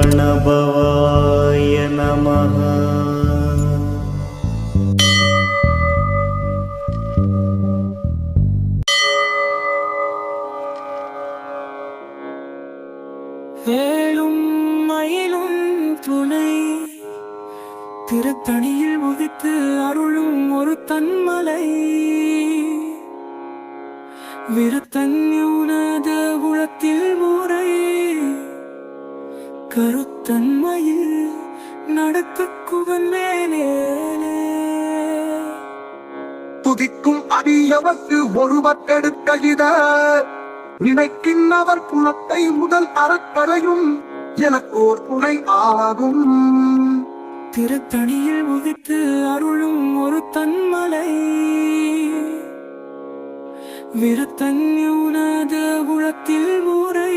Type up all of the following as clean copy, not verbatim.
प्रणभवाय नमः। வேலும் மயிலும் துணை திருத்தணியில் உதித்து அருளும் ஒரு தன்மலை விருத்தன்யுனத உளத்தில் முறை கருத்தன்மையில் நடக்க குவன்மேலே துதிக்கும் அடியவர்க்கு ஒருவர் எடுக்கையிட நினைக்கின்றவர் குணத்தை முதல் அறக்கரையும் எனக்கோர் துணை ஆகும். திருத்தணியில் உதித்து அருளும் ஒரு தன்மலை விருத்தன்யுனத உளத்தில் முறை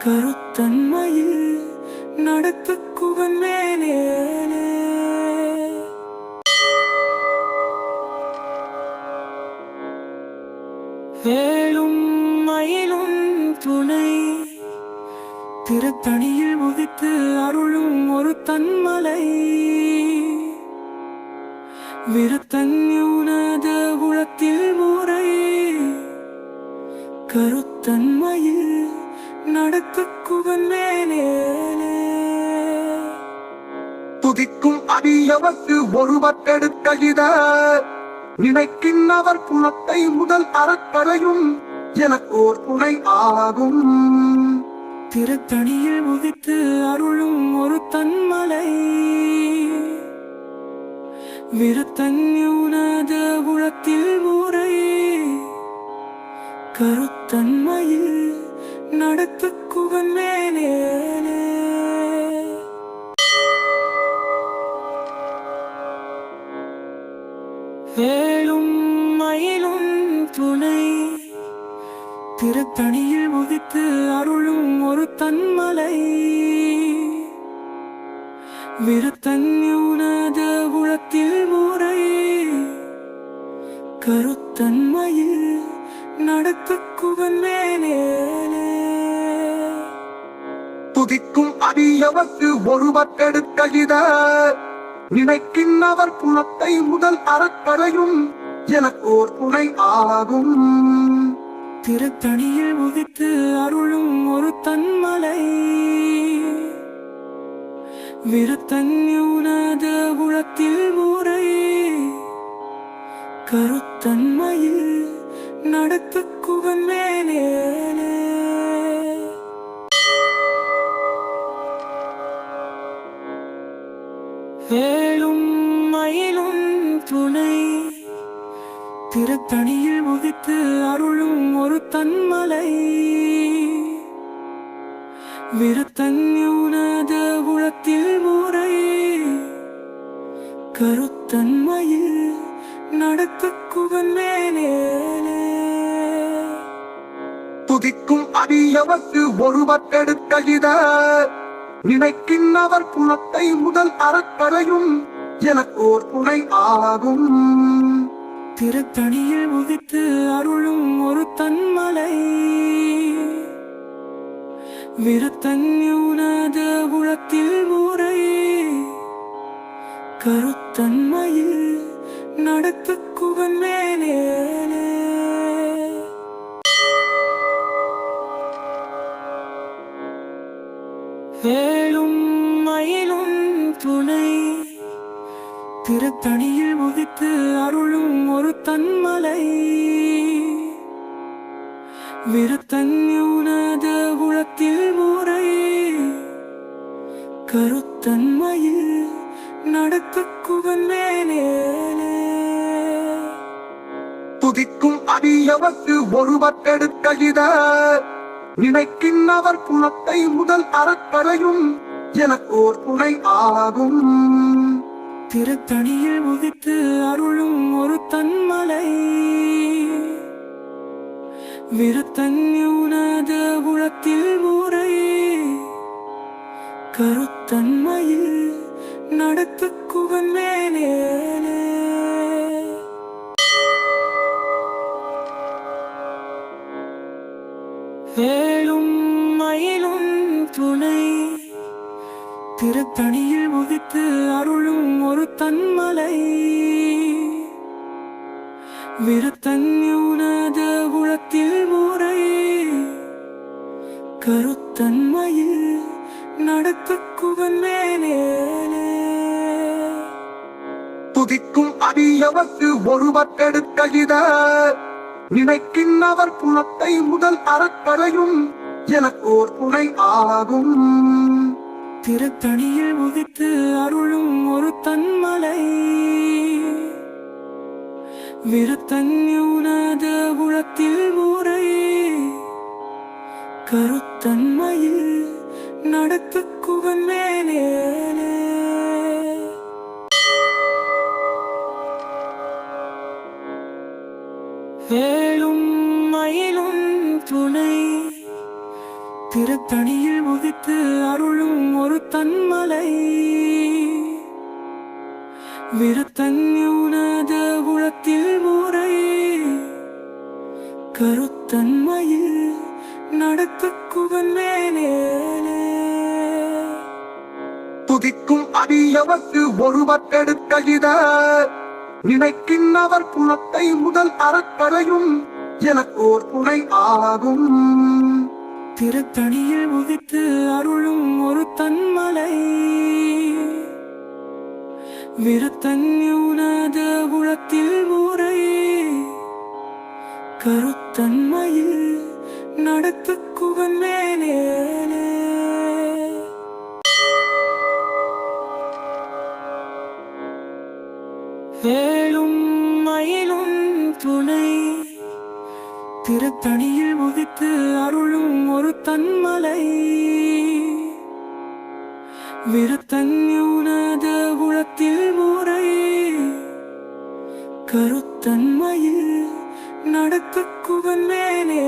கருத்தன்மையில் நடக்க குவன்மேலே வேலும் மயிலும் துணை திருத்தணியில் உதித்து அருளும் ஒரு தன்மலை விருத்தன்யுனத உளத்தில் முறை கருத்தன்மையில் நடக்க குவன்மேலே துதிக்கும் அடியவர்க்கு ஒருவர் எடுக்கையிட நினைக்கின்றவர் குணத்தை முதல் அறக்கரையும் எனக்கோர் துணை ஆகும். திருத்தணியில் உதித்து அருளும் ஒரு தன்மலை விருத்தன்யுனத உளத்தில் முறை கருத்தன்மையில் நடக்க குவன்மேலே வேலும் மயிலும் துணை திருத்தணியில் உதித்து அருளும் ஒரு தன்மலை விருத்தன்யுனத உளத்தில் முறை கருத்தன்மையில் நடக்க குவன்மேலே துதிக்கும் அடியவர்க்கு ஒருவர் எடுக்கையிட நினைக்கின்றவர் குணத்தை முதல் அறக்கரையும் எனக்கோர் துணை ஆகும். திருத்தணியில் உதித்து அருளும் ஒரு தன்மலை விருத்தன்யுனத உளத்தில் முறை கருத்தன்மையில் நடக்க குவன்மேலே வேலும் மயிலும் துணை திருத்தணியில் உதித்து அருளும் ஒரு தன்மலை விருத்தன்யுனத உளத்தில் முறை கருத்தன்மையில் நடக்க குவன்மேலே துதிக்கும் அடியவர்க்கு ஒருவர் எடுக்கையிட நினைக்கின்றவர் குணத்தை முதல் அறக்கரையும் எனக்கோர் துணை ஆகும். திருத்தணியில் உதித்து அருளும் ஒரு தன்மலை விருத்தன்யுனத உளத்தில் முறை கருத்தன்மையில் நடக்க குவன்மேலே வேலும் மயிலும் துணை திருத்தணியில் உதித்து அருளும் ஒரு தன்மலை விருத்தன்யுனத உளத்தில் முறை கருத்தன்மையில் நடக்க குவன்மேலே துதிக்கும் அடியவர்க்கு ஒருவர் எடுக்கையிட நினைக்கின்றவர் குணத்தை முதல் அறக்கரையும் எனக்கோர் துணை ஆகும். திருத்தணியில் உதித்து அருளும் ஒரு தன்மலை விருத்தன்யுனத உளத்தில் முறை கருத்தன்மையில் நடக்க குவன்மேலே வேலும் மயிலும் துணை திருத்தணியில் உதித்து அருளும் ஒரு தன்மலை விருத்தன்யுனத உளத்தில் முறை கருத்தன்மையில் நடத்துக்குவன் மேலே துதிக்கும் அடியவர்க்கு ஒருவர் கெடுக்ககித நினைக்கின்றவர் புலத்தை முதல் அறக்கரையும் எனக்கோர் துணை ஆகும். திருத்தணியில் உதித்து அருளும் ஒரு தன்மலை விருத்தன்யுனத உளத்தில் முறை கருத்தன்மையில் நடத்துக்குவன் மேலே வேலும் மயிலும் துணை திருத்தணியில் உதித்து அருளும் ஒரு தன்மலை விருத்தன்யுனத உளத்தில் முறை கருத்தன்மையில் நடத்துக்குவன் மேலே துதிக்கும் அடியவர்க்கு ஒருவர் கெடுக்ககித நினைக்கின்றவர் புலத்தை முதல் அறக்கரையும் எனக்கோர் துணை ஆகும். திருத்தணியில் உதித்து அருளும் ஒரு தன்மலை விருத்தன்யுனத உளத்தில் முறை கருத்தன்மையில் நடத்துக்குவன் மேலே வேலும் மயிலும் துணை திருத்தணியில் உதித்து அருளும் ஒரு தன்மலை விருத்தன்யுனத உளத்தில் முறை கருத்தன்மையில் நடத்துக்குவன் மேலே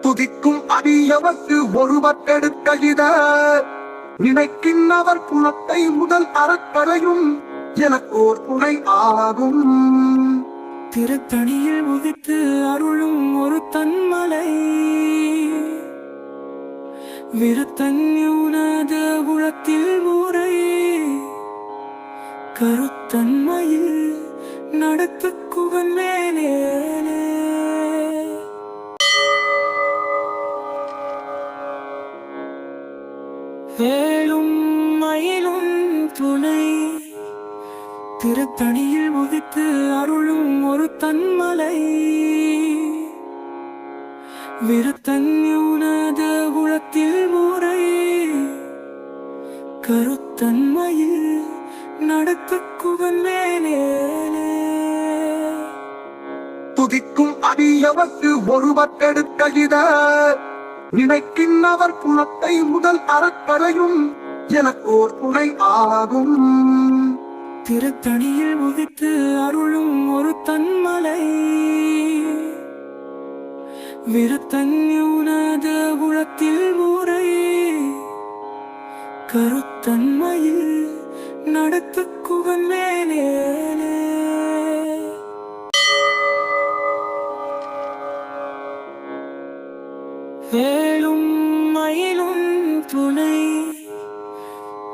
துதிக்கும் அடியவர்க்கு ஒருவர் கெடுக்ககித நினைக்கின்றவர் புலத்தை முதல் அறக்கரையும் எனக்கோர் துணை ஆகும். திருத்தணியில் உதித்து அருளும் ஒரு தன்மலை விருத்தன்யுனத உளத்தில் முறை கருத்தன்மையில் நடத்துக்குவன் மேலே வேலும் மயிலும் துணை திருத்தணியில் உதித்து அருளும் ஒரு தன்மலை விருத்தன்யுனத உளத்தில் முறை கருத்தன்மையில் நடத்துக்குவன் மேலே துதிக்கும் அடியவர்க்கு ஒருவர் கெடுக்ககித நினைக்கின்றவர் புலத்தை முதல் அறக்கரையும் எனக்கோர் துணை ஆகும். திருத்தணியில் உதித்து அருளும் ஒரு தன்மலை விருத்தன்யுனத உளத்தில் முறை கருத்தன்மையில் நடத்துக்குவன் மேலே வேலும் மயிலும் துணை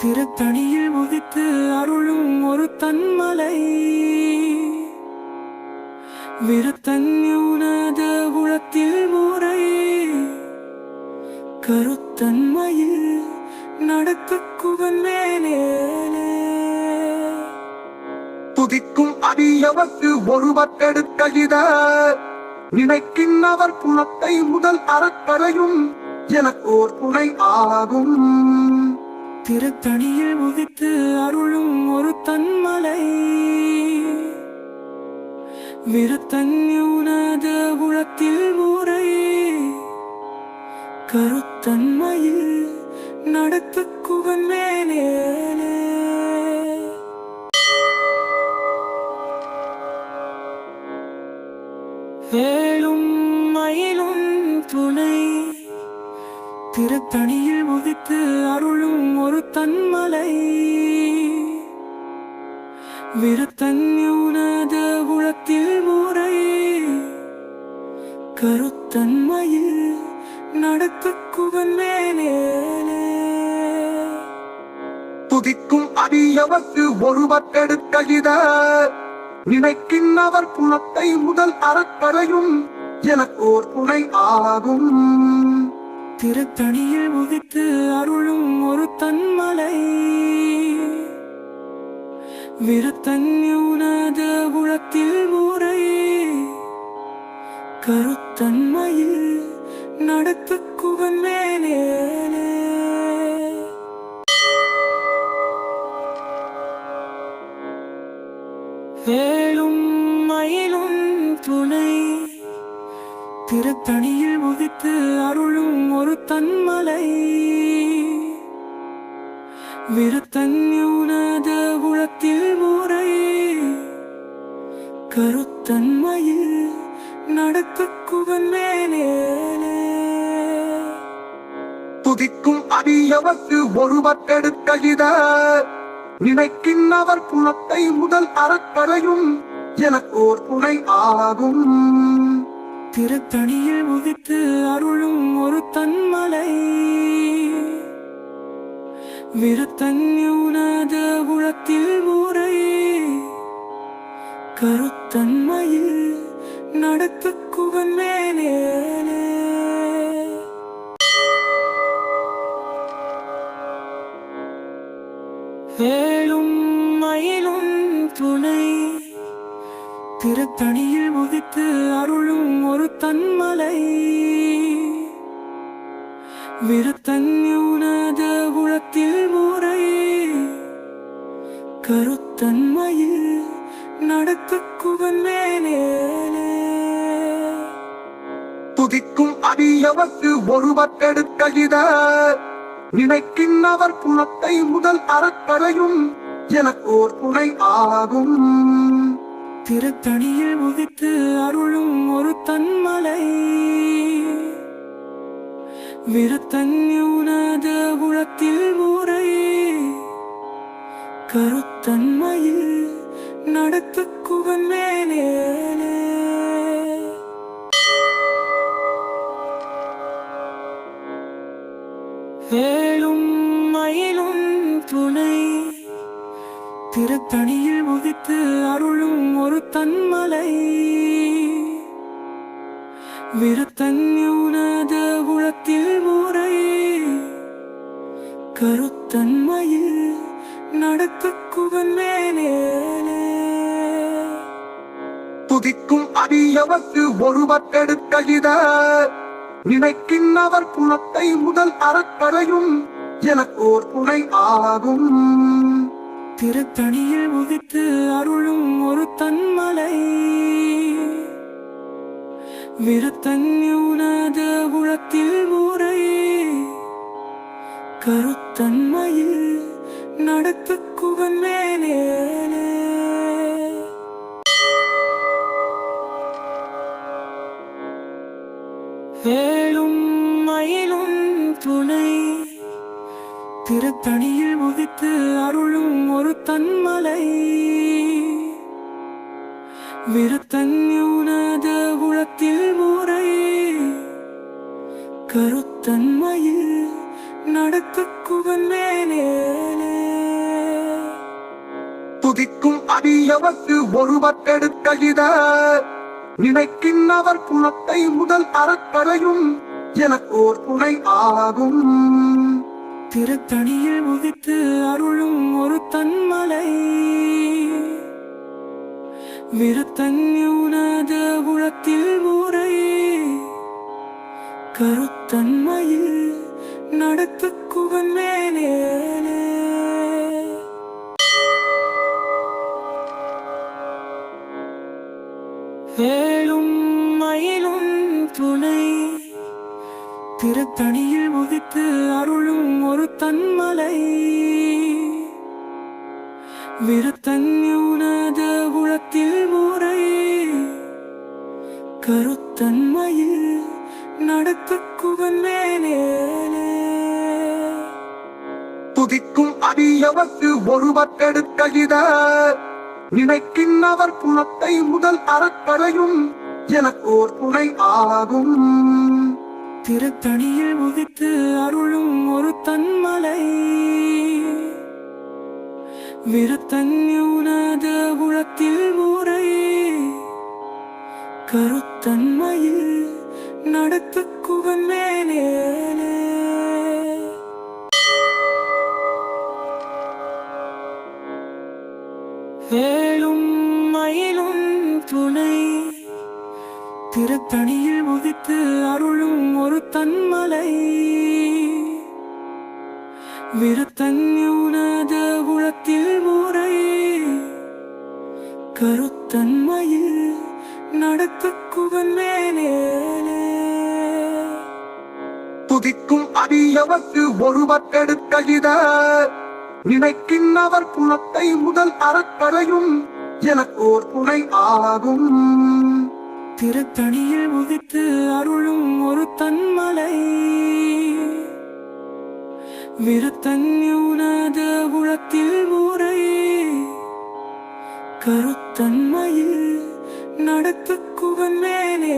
திருத்தணியில் உதித்து அருளும் ஒரு தன்மலை விருத்தன்யுனத உளத்தில் முறை கருத்தன்மையில் நடத்துக்குவன் மேலே துதிக்கும் அடியவர்க்கு ஒருவர் கெடுக்ககித நினைக்கின்றவர் புலத்தை முதல் அறக்கரையும் எனக்கோர் துணை ஆகும். திருத்தணியில் உதித்து அருளும் ஒரு தன்மலை விருத்தன்யுனத உளத்தில் முறை கருத்தன்மையில் நடத்துக்குவன் மேலே வேலும் மயிலும் துணை திருத்தணியில் உதித்து அருளும் ஒரு தன்மலை விருத்தன்யுனத உளத்தில் முறை கருத்தன்மையில் நடத்துக்குவன் மேலே துதிக்கும் அடியவர்க்கு ஒருவர் எடுக்கையிட நினைக்கின்றவர் குணத்தை முதல் அறக்கரையும் எனக்கோர் துணை ஆகும். திருத்தணியில் உதித்து அருளும் ஒரு தன்மலை விருத்தன்யுனத உளத்தில் முறை கருத்தன்மையில் நடத்து குவன் மேலே வேலும் மயிலும் துணை திருத்தணியில் உதித்து அருளும் ஒரு தன்மலை விருத்தன்யுனத உளத்தில் முறை கருத்தன்மையில் நடத்து குவன் மேலே துதிக்கும் அடியவர்க்கு ஒருவர் எடுக்கையிட நினைக்கின்றவர் குணத்தை முதல் அறக்கரையும் எனக்கோர் துணை ஆகும். திருத்தணியில் உதித்து அருளும் ஒரு தன்மலை விருத்தன்யுனத உளத்தில் முறை கருத்தன்மையில் நடத்து குவன் மேலே வேலும் மயிலும் துணை திருத்தணியில் உதித்து அருளும் ஒரு தன்மலை விருத்தன்யுனத உளத்தில் முறை கருத்தன்மையில் நடத்து குவன் மேலே துதிக்கும் அடியவர்க்கு ஒருவர் எடுக்கையிட நினைக்கின்றவர் குணத்தை முதல் அறக்கரையும் எனக்கோர் துணை ஆகும். திருத்தணியில் உதித்து அருளும் ஒரு தன்மலை விருத்தன்யுனத உளத்தில் முறை கருத்தன்மையில் நடத்து குவன் மேலே வேலும் மயிலும் துணை திருத்தணியில் உதித்து அருளும் ஒரு தன்மலை விருத்தன்யுனத உளத்தில் முறை கருத்தன்மையில் நடத்து குவன் மேலே துதிக்கும் அடியவர்க்கு ஒருவர் எடுக்கையிட நினைக்கின்றவர் குணத்தை முதல் அறக்கரையும் எனக்கோர் துணை ஆகும். திருத்தணியில் உதித்து அருளும் ஒரு தன்மலை விருத்தன்யுனத உளத்தில் முறை கருத்தன்மையில் நடத்து குவன் மேலே வேலும் மயிலும் துணை திருத்தணியில் உதித்து அருளும் ஒரு தன்மலை விருத்தன்யுனத உளத்தில் முறை கருத்தன்மையில் நடத்து குவன் மேலே துதிக்கும் அடியவர்க்கு ஒருவர் எடுக்கையிட நினைக்கின்றவர் குணத்தை முதல் அறக்கரையும் எனக்கோர் துணை ஆகும். திருத்தணியில் உதித்து அருளும் ஒரு தன்மலை விருத்தன்யுனத உளத்தில் முறை கருத்தன்மையில் நடத்து குவன் மேலே வேலும் மயிலும் துணை திருத்தணியில் உதித்து அருளும் ஒரு தன்மலை விருத்தன்யுனத உளத்தில் முறை கருத்தன்மையில் நடத்து குவன் மேலே துதிக்கும் அடியவர்க்கு ஒருவர் எடுக்கையிட நினைக்கின்றவர் குணத்தை முதல் அறக்கரையும் எனக்கோர் துணை ஆகும். திருத்தணியில் உதித்து அருளும் ஒரு தன்மலை விருத்தன்யுனத உளத்தில் முறையே கருத்தன்மையில் நடத்துக்குவன் மேலே வேலும் மயிலும் துணை திருத்தணியில் உதித்து அருளும் ஒரு தன்மலை விருத்தன்யுனத உளத்தில் முறையே கருத்தன்மையில் நடத்துக்குவன் மேலே துதிக்கும் அடியவர்க்கு ஒருவர் கெடுக்க இத நினைக்கின்றவர் குணத்தை முதல் அறக்கரையும் எனக்கு ஓர் துணை ஆகும். திருத்தணியில் உதித்து அருளும் ஒரு தன்மலை விருத்தன்யுனத உளத்தில் முறையே கருத்தன்மையில் நடத்துக்குவன் மேலே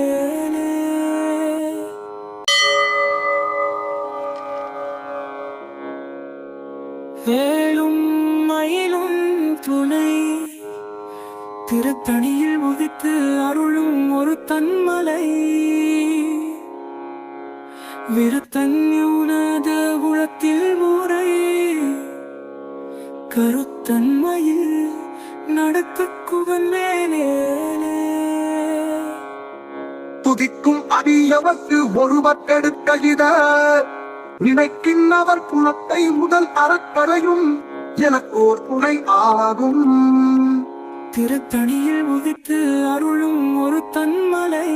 வேலும் மயிலும் துணை திருத்தணியில் உதித்து அருளும் ஒரு தன்மலை விருத்தன்யுனத உளத்தில் முறையே கருத்தன்மையில் நடத்துக்குவன் மேலே துதிக்கும் அடியவர்க்கு ஒருவர் கெடுக்க இத நினைக்கின்றவர் குணத்தை முதல் அறக்கரையும் எனக்கு ஓர் துணை ஆகும். திருத்தணியில் உதித்து அருளும் ஒரு தன்மலை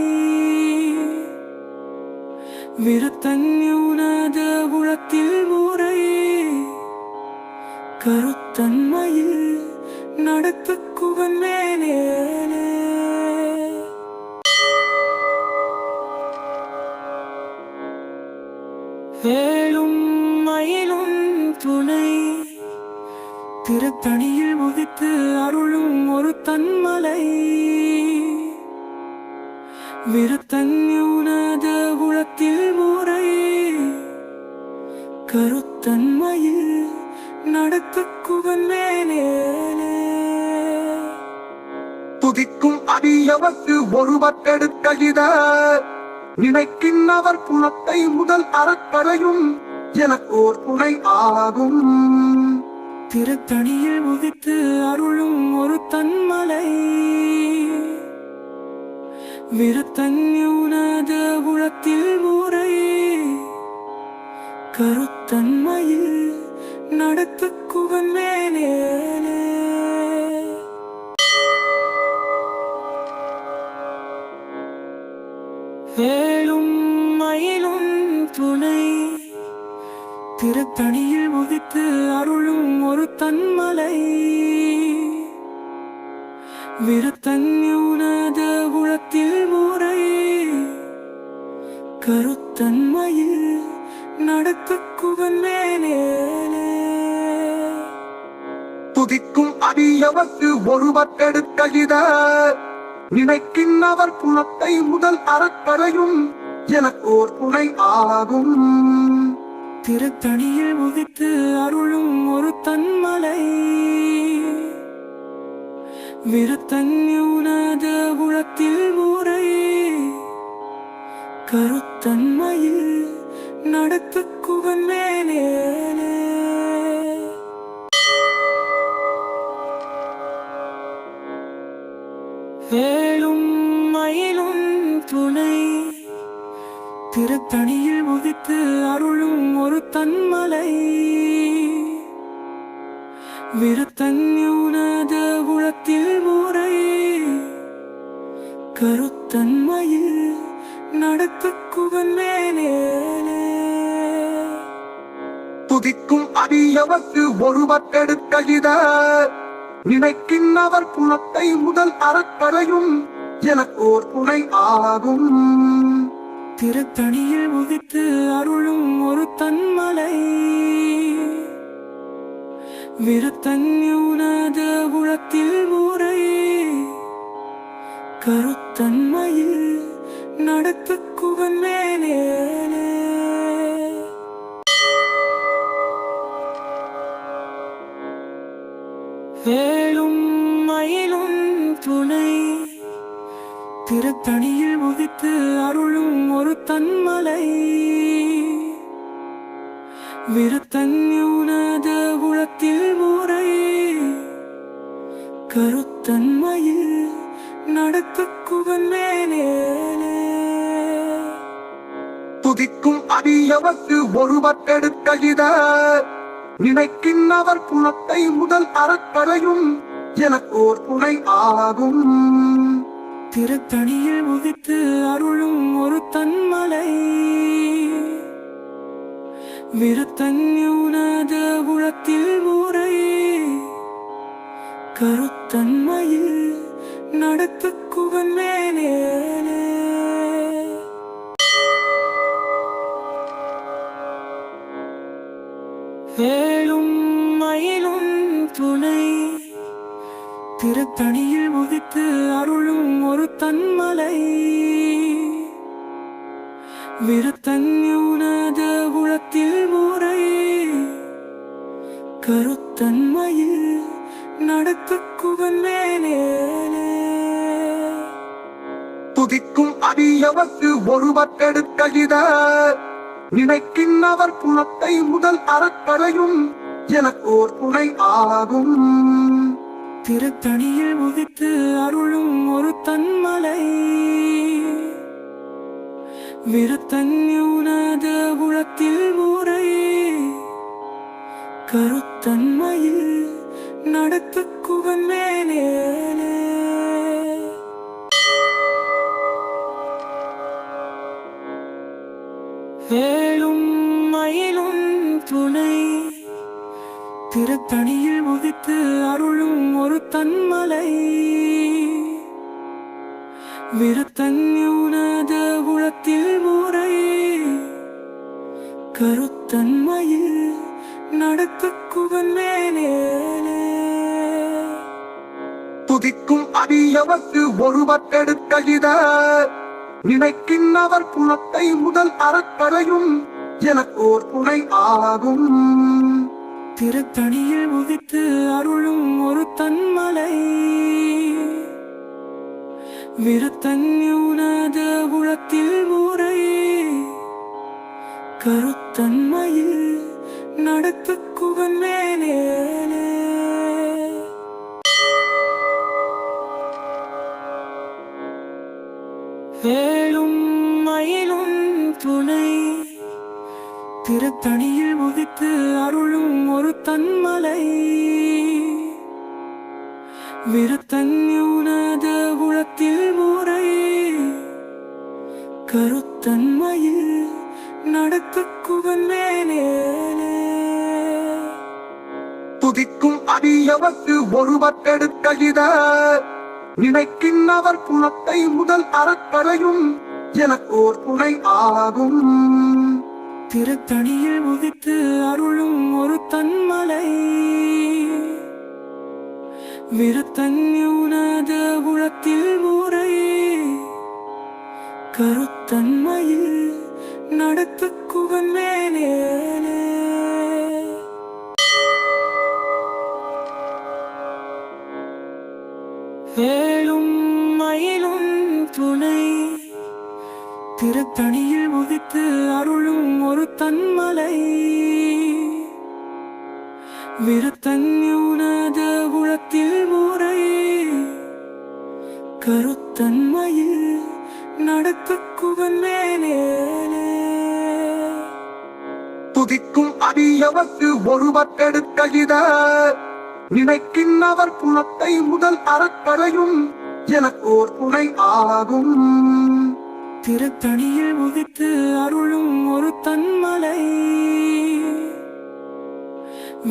விருத்தன்யுனத உளத்தில் முறையே கருத்தன்மையில் நடத்துக்குவன் மேலே வேலும் மயிலும் துணை திருத்தணியில் உதித்து அருளும் ஒரு தன்மலை விருத்தன்யுனத உளத்தில் முறையே கருத்தன்மையில் நடத்துக்குவன் மேலே துதிக்கும் அடியவர்க்கு ஒருவர் கெடுக்க இத நினைக்கின்றவர் குணத்தை முதல் அறக்கரையும் எனக்கு ஓர் துணை ஆகும். திருத்தணியில் உதித்து அருளும் ஒரு தன்மலை விருத்தன்யுனத உளத்தில் முறையே கருத்தன்மையில் நடத்துக்குவன் மேலே வேலும் மயிலும் துணை திருத்தணியில் உதித்து அருளும் ஒரு தன்மலை விருத்தன்யுனத உளத்தில் முறையே கருத்தன்மையில் நடத்துக்குவன் மேலே துதிக்கும் அடியவர்க்கு ஒருவர் கெடுக்க இத நினைக்கின்றவர் குணத்தை முதல் அறக்கரையும் எனக்கு ஓர் துணை ஆகும். திருத்தணியில் உதித்து அருளும் ஒரு தன்மலை விருத்தன்யுனத உளத்தில் முறையே கருத்தன்மையில் நடத்துக்குவன் மேலே வேலும் மயிலும் துணை திருத்தணியில் உதித்து அருளும் ஒரு தன்மலை விருத்தன்யுனத உளத்தில் முறையே கருத்தன்மையில் நடத்துக்குவன் மேலே துதிக்கும் அடியவர்க்கு ஒருவர் கெடுக்க இத நினைக்கின்றவர் குணத்தை முதல் அறக்கரையும் எனக்கு ஓர் துணை ஆகும். திருத்தணியில் உதித்து அருளும் ஒரு தன்மலை விருத்தன்யுனத உளத்தில் முறையே கருத்தன்மையில் நடத்துக்குவன் மேலே திருத்தணியில் உதித்து அருளும் ஒரு தன்மலை விருத்தன்யுனத உளத்தில் முறை கருத்தன்மையில் நடத்துக்குவன் மேலே துதிக்கும் அடியவர்க்கு ஒருவர் எடுக்க இத நினைக்கின்றவர் குணத்தை முதல் அறக்கரையும் எனக்கு ஓர் துணை ஆகும். திருத்தணியில் உதித்து அருளும் ஒரு தன்மலை விருத்தன்யுனத உளத்தில் முறை கருத்தன்மையில் நடத்துக்குவன் மேலே வேலும் மயிலும் துணை திருத்தணியில் உதித்து அருளும் ஒரு தன்மலை விருத்தன்யுனத உளத்தில் முறை கருத்தன்மையில் நடத்துக்குவன் மேலே துதிக்கும் அடியவர்க்கு ஒருவர் எடுக்க இத நினைக்கின்றவர் குணத்தை முதல் அறக்கரையும் எனக்கு ஓர் துணை ஆகும். திருத்தணியில் உதித்து அருளும் ஒரு தன்மலை விருத்தன்யுனத உளத்தில் முறை கருத்தன்மையில் நடத்துக்குவன் மேலே வேலும் மயிலும் துணை திருத்தணியில் உதித்து அருளும் ஒரு தன்மலை விருத்தன்யுனத உளத்தில் முறை கருத்தன்மையில் நடத்துக்குவன் மேலே துதிக்கும் அடியவர்க்கு ஒருவர் எடுக்க இத நினைக்கின்றவர் குணத்தை முதல் அறக்கரையும் எனக்கு ஓர் துணை ஆகும். திருத்தணியில் உதித்து அருளும் ஒரு தன்மலை விருத்தன்யுனத உளத்தில் முறை கருத்தன்மையில் நடத்துக்குவன் மேலே வேலும் மயிலும் துணை திருத்தணியில் உதித்து அருளும் ஒரு தன்மலை விருத்தன்யுனத உளத்தில் முறை கருத்தன்மையில் நடத்துக்குவன் மேலே துதிக்கும் அடியவர்க்கு ஒருவர் எடுக்க இத நினைக்கின்றவர் குணத்தை முதல் அறக்கரையும் எனக்கு ஓர் துணை ஆகும். திருத்தணியில் உதித்து அருளும் ஒரு தன்மலை விருத்தன்யுனத உளத்தில் முறை கருத்தன்மையில் நடத்துக்குவன் மேலே வேலும் மயிலும் துணை திருத்தணியில் உதித்து அருளும் ஒரு தன்மலை விருத்தன்யுனத உளத்தில் முறை கருத்தன்மையில் நடத்துக்குவன் மேலே துதிக்கும் அடியவர்க்கு ஒருவர் எடுக்க இத நினைக்கின்றவர் குணத்தை முதல் அறக்கரையும் எனக்கு ஓர் துணை ஆகும். திருத்தணியில் உதித்து அருளும் ஒரு தன்மலை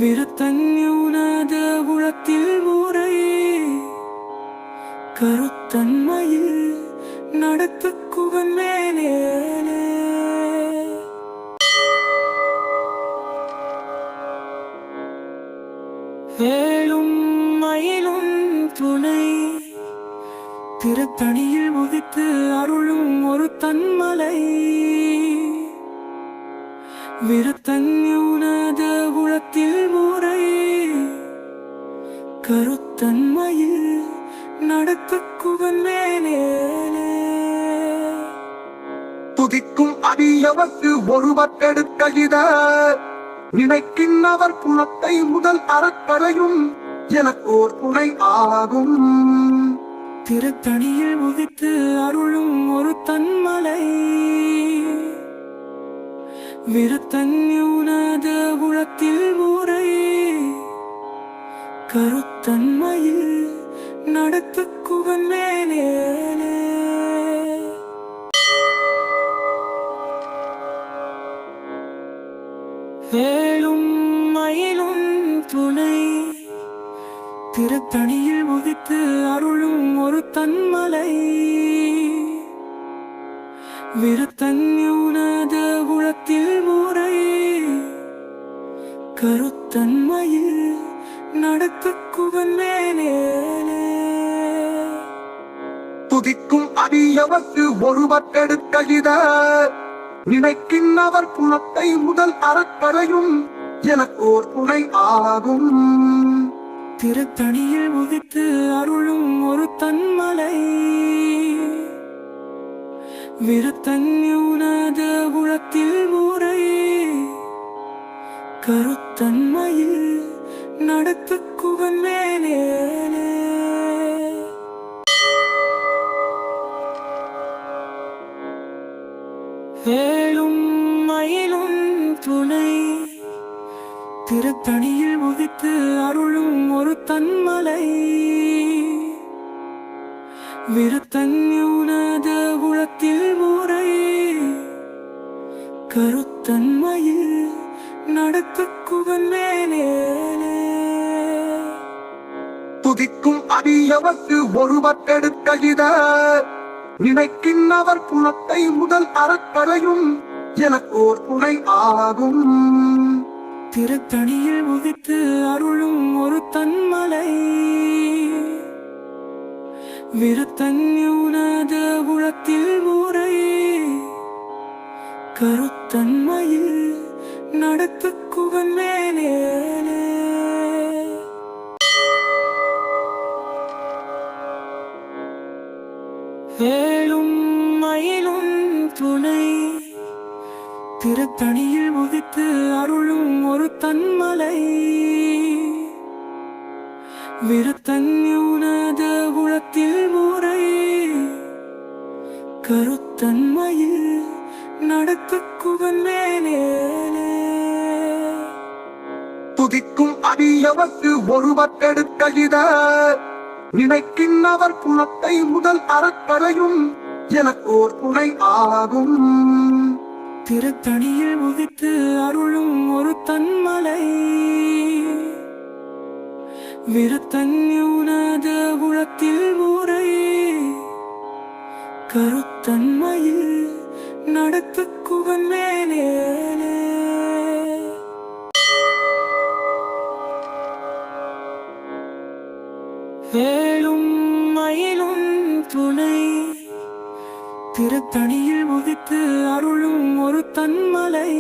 விருத்தன்யுனத உளத்தில் முறை கருத்தன்மையில் நடத்துக்குவன் மேலே வேலும் மயிலும் துணை திருத்தணியில் உதித்து அருளும் ஒரு தன்மலை விருத்தன்யுனத உளத்தில் முறை கருத்தன்மையில் நடத்துக்குவன் மேலே அடியவர்க்கு ஒருவர் கெடுக்க இத நினைக்கின்றவர் குணத்தை முதல் அறக்கரையும் எனக்கோர் துணை ஆகும். திருத்தணியில் உதித்து அருளும் ஒரு தன்மலை விருத்தன்யுனத உளத்தில் ஊரை கருத்தன்மையில் நடத்து குவன் மேலே வேலும் மயிலும் துணை திருத்தணியில் உதித்து அருளும் ஒரு தன்மலை விருத்தன்யுனத உளத்தில் ஊரை கருத்தன்மையில் நடத்து குவன் மேலே துதிக்கும் அடியவர்க்கு ஒருவர் கெடுக்க இத நினைக்கின்றவர் குணத்தை முதல் அறக்கரையும் எனக்கோர் துணை ஆகும். திருத்தணியில் உதித்து அருளும் ஒரு தன்மலை விருத்தன்யுனத உளத்தில் ஊரை கருத்தன்மையில் நடத்து குவன் மேலே வேலும் மயிலும் துணை திருத்தணியில் உதித்து அருளும் ஒரு தன்மலை விருத்தன்யுனத உளத்தில் ஊரை கருத்தன்மையில் நடத்து குவன் மேலே துதிக்கும் அடியவர்க்கு ஒருவர் கெடுக்க இத நினைக்கின்றவர் குணத்தை முதல் அறக்கரையும் எனக்கோர் துணை ஆகும். திருத்தணியில் உதித்து அருளும் ஒரு தன்மலை விருத்தன்யுனத உளத்தில் ஊரை கருத்தன்மையில் நடத்து குவன் மேலே வேலும் மயிலும் துணை திருத்தணியில் உதித்து அருளும் ஒரு தன்மலை விருத்தன்யுனத உளத்தில் ஊரை கருத்தன்மையில் நடத்து குவன் மேலே துதிக்கும் அடியவர்க்கு ஒருவர் கெடுக்க இத நினைக்கின்றவர் குணத்தை முதல் அறக்கரையும் எனக்கோர் துணை ஆகும். திருத்தணியில் உதித்து அருளும் ஒரு தன்மலை விருத்தன்யுனத உளத்தில் ஊரை கருத்தன்மையில் நடத்து குவன் மேலே வேலும் மயிலும் துணை திருத்தணியில் உதித்து அருளும் ஒரு தன்மலை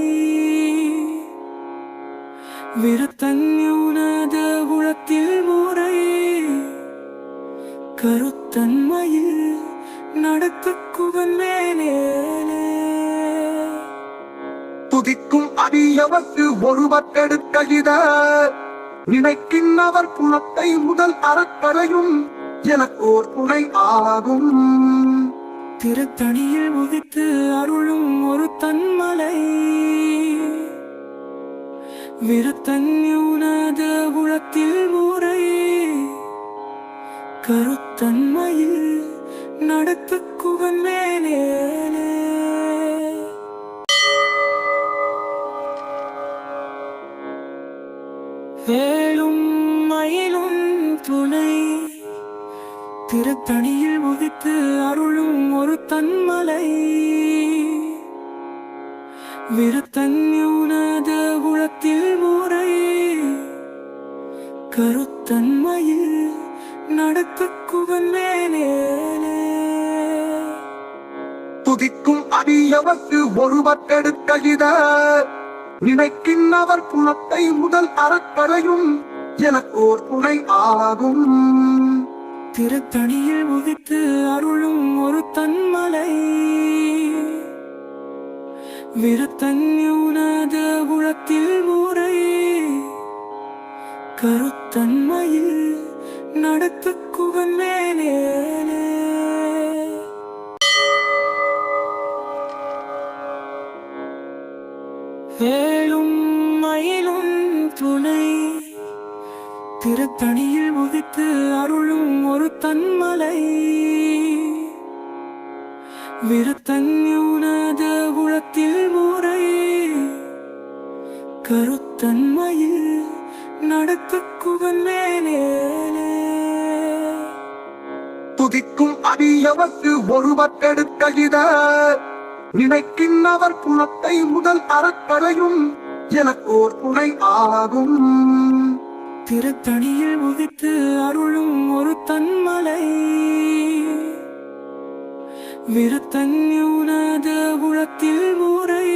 விருத்தன்யுனத உளத்தில் ஊரை கருத்தன்மையில் நடத்து குவன் மேலே துதிக்கும் அடியவர்க்கு ஒருவர் கெடுக்க இத நினைக்கின்றவர் குணத்தை முதல் அறக்கரையும் எனக்கோர் துணை ஆகும். திருத்தணியில் உதித்து அருளும் ஒரு தன்மலை விருத்தன்யுனத உளத்தில் ஊரை கருத்தன்மையில் நடத்து குவன் மேலே வேலும் மயிலும் துணை திருத்தணியில் உதித்து அருளும் ஒரு தன்மலை விருத்தன்யுனத உளத்தில் ஊரை கருத்தன்மையில் நடத்து குவன் மேலே துதிக்கும் அடியவர்க்கு ஒருவர் கெடுக்க இத நினைக்கின்றவர் குணத்தை முதல் அறக்கரையும் எனக்கோர் துணை ஆகும். திருத்தணியில் உதித்து அருளும் ஒரு தன்மலை விருத்தன்யுனத உளத்தில் முறை கருத்தன்மையில் நடத்துக்குவன் மேலே வேலும் மயிலும் துணை திருத்தணியில் உதித்து அருளும் ஒரு தன்மலை விருத்தன்யுனத உளத்தில் முறை கருத்தன்மையில் நடத்துக்குவன் மேலே துதிக்கும் அடியவர்க்கு ஒருவர்க்கெடுக்க இத நினைக்கின்றவர் குணத்தை முதல் அறக்கரையும் எனக்கோர் துணை ஆகும். திருத்தணியில் உதித்து அருளும் ஒரு தன்மலை விருத்தன்யுனத உளத்தில் முறை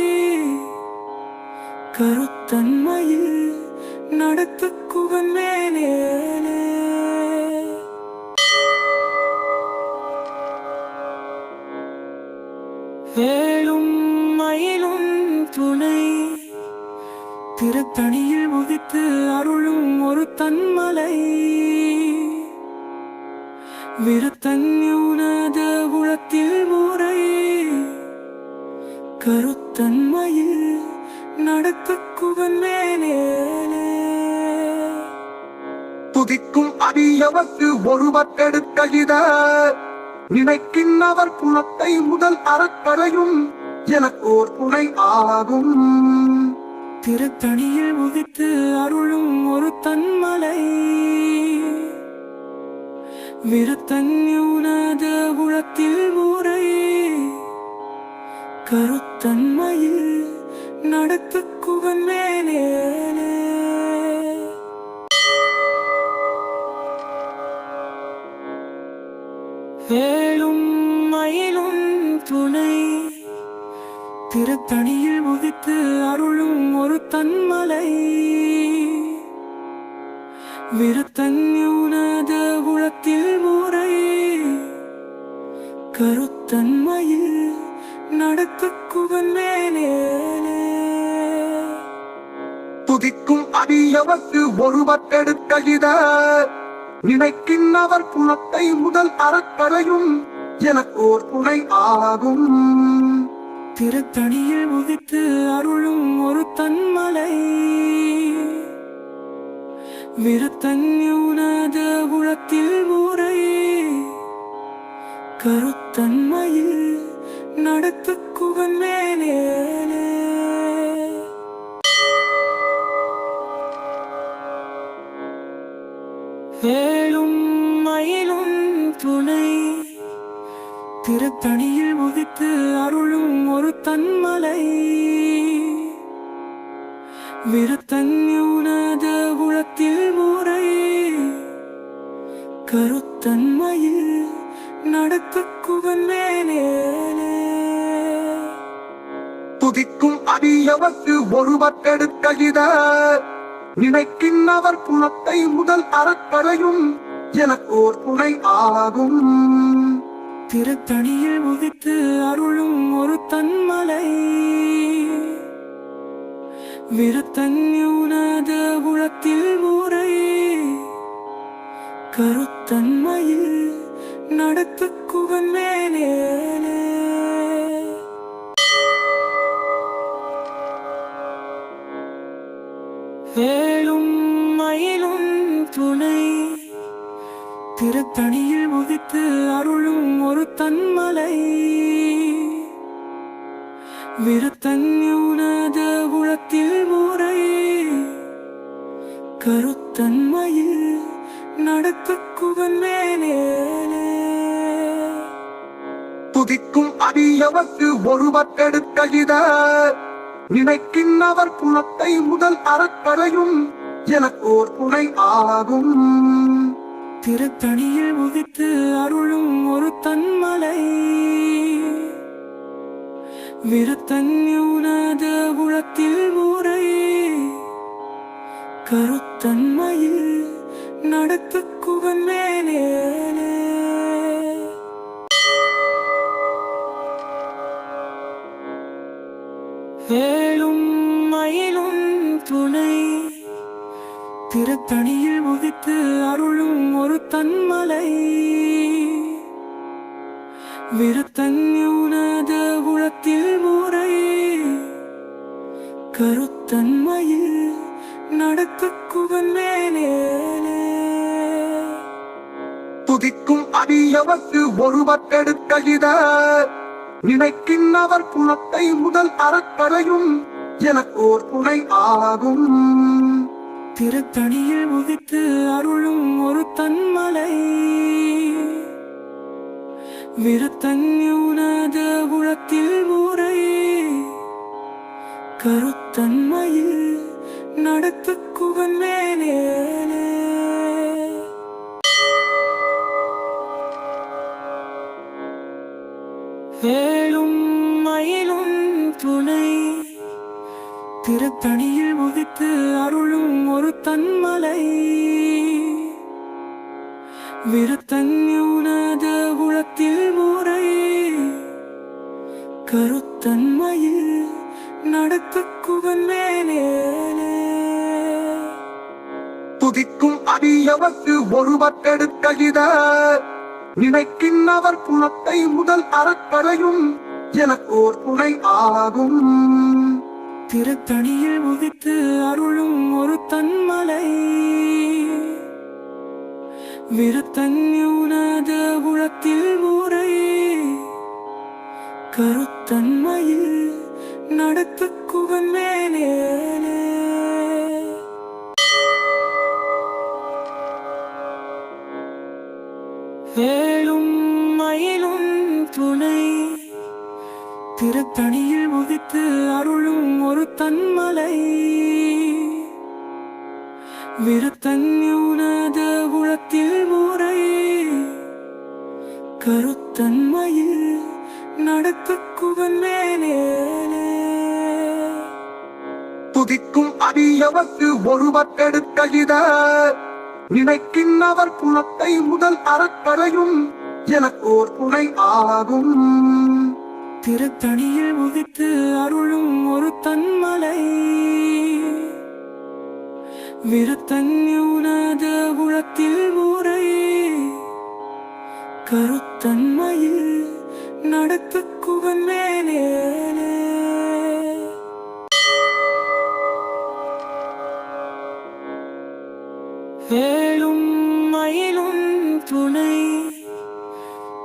கருத்தன்மையில் நடத்துக்குவன் மேலே வேலும் மயிலும் துணை திருத்தணியில் உதித்து அருளும் ஒரு தன்மலை விருத்தன்யுனத உளத்தில் முறை கருத்தன்மையில் நடத்துக்குவன் மேலே துதிக்கும் அடியவர்க்கு ஒருவர்க்கெடுக்க இத நினைக்கின்றவர் குணத்தை முதல் அறக்கரையும் எனக்கோர் துணை ஆகும். திருத்தணியில் உதித்து அருளும் ஒரு தன்மலை விருத்தன்யுனத உளத்தில் முறை கருத்தன்மையில் நடத்துக்குவன் மேலே வேலும் மயிலும் துணை திருத்தணியில் உதித்து அருளும் ஒரு தன்மலை விருத்தன்யுனத உளத்தில் முறை கருத்தன்மையில் நடத்துக்குவன் மேலே துதிக்கும் அடியவர்க்கு ஒருவர்க்கெடுக்க இத நினைக்கின்றவர் குணத்தை முதல் அறக்கரையும் எனக்கோர் துணை ஆகும். திருத்தணியில் உதித்து அருளும் ஒரு தன்மலை விருத்தன்யுனத உளத்தில் முறை கருத்தன்மையில் நடத்துக்குவன் மேலே வேலும் மயிலும் துணை திருத்தணியில் உதித்து அருளும் ஒரு தன்மலை விருத்தன்யுனத உளத்தில் முறை கருத்தன்மையில் நடத்துக்குவன் மேலே துதிக்கும் அடியவர்க்கு ஒருவர்க்கெடுக்க இத நினைக்கின்றவர் குணத்தை முதல் அறக்கரையும் எனக்கோர் துணை ஆகும். திருத்தணியில் உதித்து அருளும் ஒரு தன்மலை விருத்தன்யுனத உளத்தில் முறை கருத்தன்மையில் நடத்துக்குவன் மேலே வேலும் மயிலும் துணை திருத்தணியில் உதித்து அருளும் ஒரு தன்மலை விருத்தன்யுனத உளத்தில் முறை கருத்தன்மையில் நடத்துக்குவன் மேலே துதிக்கும் அடியவர்க்கு ஒருவர்க்கெடுக்க இத நினைக்கின்றவர் குணத்தை முதல் அறக்கரையும் எனக்கோர் துணை ஆகும். திருத்தணியில் உதித்து அருளும் ஒரு தன்மலை விருத்தன்யுனத உளத்தில் முறை கருத்தன்மையில் நடத்துக்குவன் மேலே வேலும் மயிலும் துணை திருத்தணியில் உதித்து அருளும் ஒரு தன்மலை விருத்தன்யுனத உளத்தில் முறை கருத்தன்மையில் நடத்துக்குவன் மேலே துதிக்கும் அடியவர்க்கு ஒருவர் எடுக்க இத நினைக்கின்றவர் குணத்தை முதல் அறக்கரையும் எனக்கு ஓர் துணை ஆகும். திருத்தணியில் உதித்து அருளும் ஒரு தன்மலை விருத்தன்யுனத உளத்தில் முறை கருத்தன்மையில் நடத்துக்குவன் மேலே வேலும் மயிலும் துணை திருத்தணியில் உதித்து அருளும் ஒரு தன்மலை விருத்தன்யுனத உளத்தில் முறை கருத்தன்மையில் நடத்துக்குவன் மேலே துதிக்கும் அடியவர்க்கு ஒருவர் எடுக்க இத நினைக்கின்றவர் குணத்தை முதல் அறக்கரையும் எனக்கு ஓர் துணை ஆகும். திருத்தணியில் உதித்து அருளும் ஒரு தன்மலை விருத்தன்யுனத உளத்தில் முறை கருத்தன்மையில் நடத்துக்குவன் மேலே வேலும் மயிலும் துணை திருத்தணியில் உதித்து அருளும் ஒரு தன்மலை விருத்தன்யுனத உளத்தில் முறை கருத்தன்மையில் நடத்துக்குவன் மேலே துதிக்கும் அடியவர்க்கு ஒருவர் எடுக்க இத நினைக்கின்றவர் குணத்தை முதல் அறக்கரையும் எனக்கு ஓர் துணை ஆகும். திருத்தணியில் உதித்து அருளும் ஒரு தன்மலை விருத்தன்யுனத உளத்தில் முறை கருத்தன்மையில் நடத்துக்குவன் மேலே வேலும் மயிலும் துணை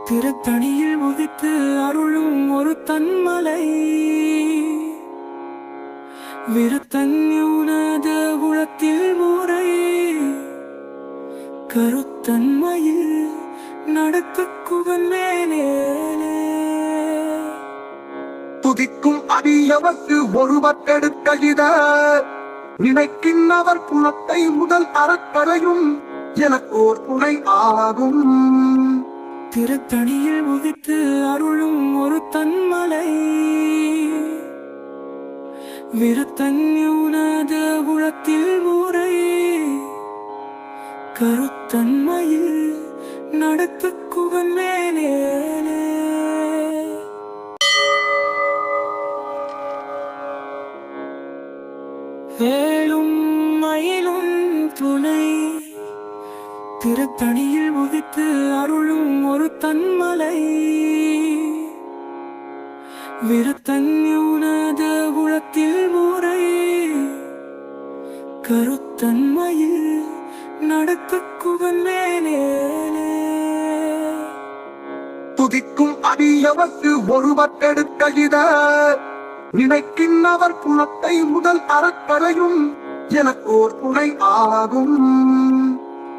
திருத்தணியில் உதித்து அருளும் ஒரு தன்மலை விருத்தன்யுனத உளத்தில் முறை கருத்தன்மையில் நடத்துக்குவன் மேலே துதிக்கும் அடியவர்க்கு ஒருவர் எடுக்க இத நினைக்கின்றவர் குணத்தை முதல் அறக்கரையும் எனக்கு ஓர் துணை ஆகும். திருத்தணியில் உதித்து அருளும் ஒரு தன்மலை விருத்தன்யுனத உளத்தில் முறை கருத்தன்மையில் நடத்துக்குவன் மேலே வேலும் மயிலும் துணை திருத்தணியில் உதித்து அருளும் ஒரு தன்மலை விருத்தன்யுனத உளத்தில் முறை கருத்தன்மையில் நடத்துக்குவன் மேலே துதிக்கும் அடியவர்க்கு ஒருவர் எடுக்க இத நினைக்கின்றவர் குணத்தை முதல் அறக்கரையும் எனக்கு ஓர் துணை ஆகும்.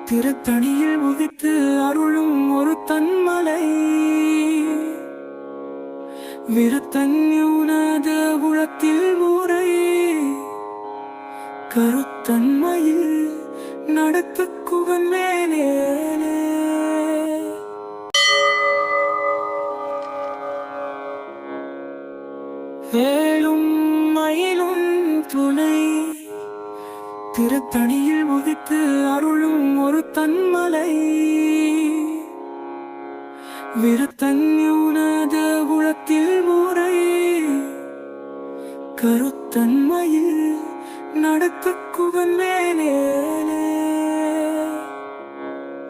திருத்தணியில் உதித்து அருளும் ஒரு தன்மலை விருத்தன்யுனத உளத்தில் முறை கருத்தன்மையில் நடத்துக்குவன் மேலே வேலும் மயிலும் துணை திருத்தணியில் உதித்து அருளும் ஒரு தன்மலை விருத்தன்யுனத உளத்தில் முறை கருத்தன்மையில் நடத்துக்குவன் மேலே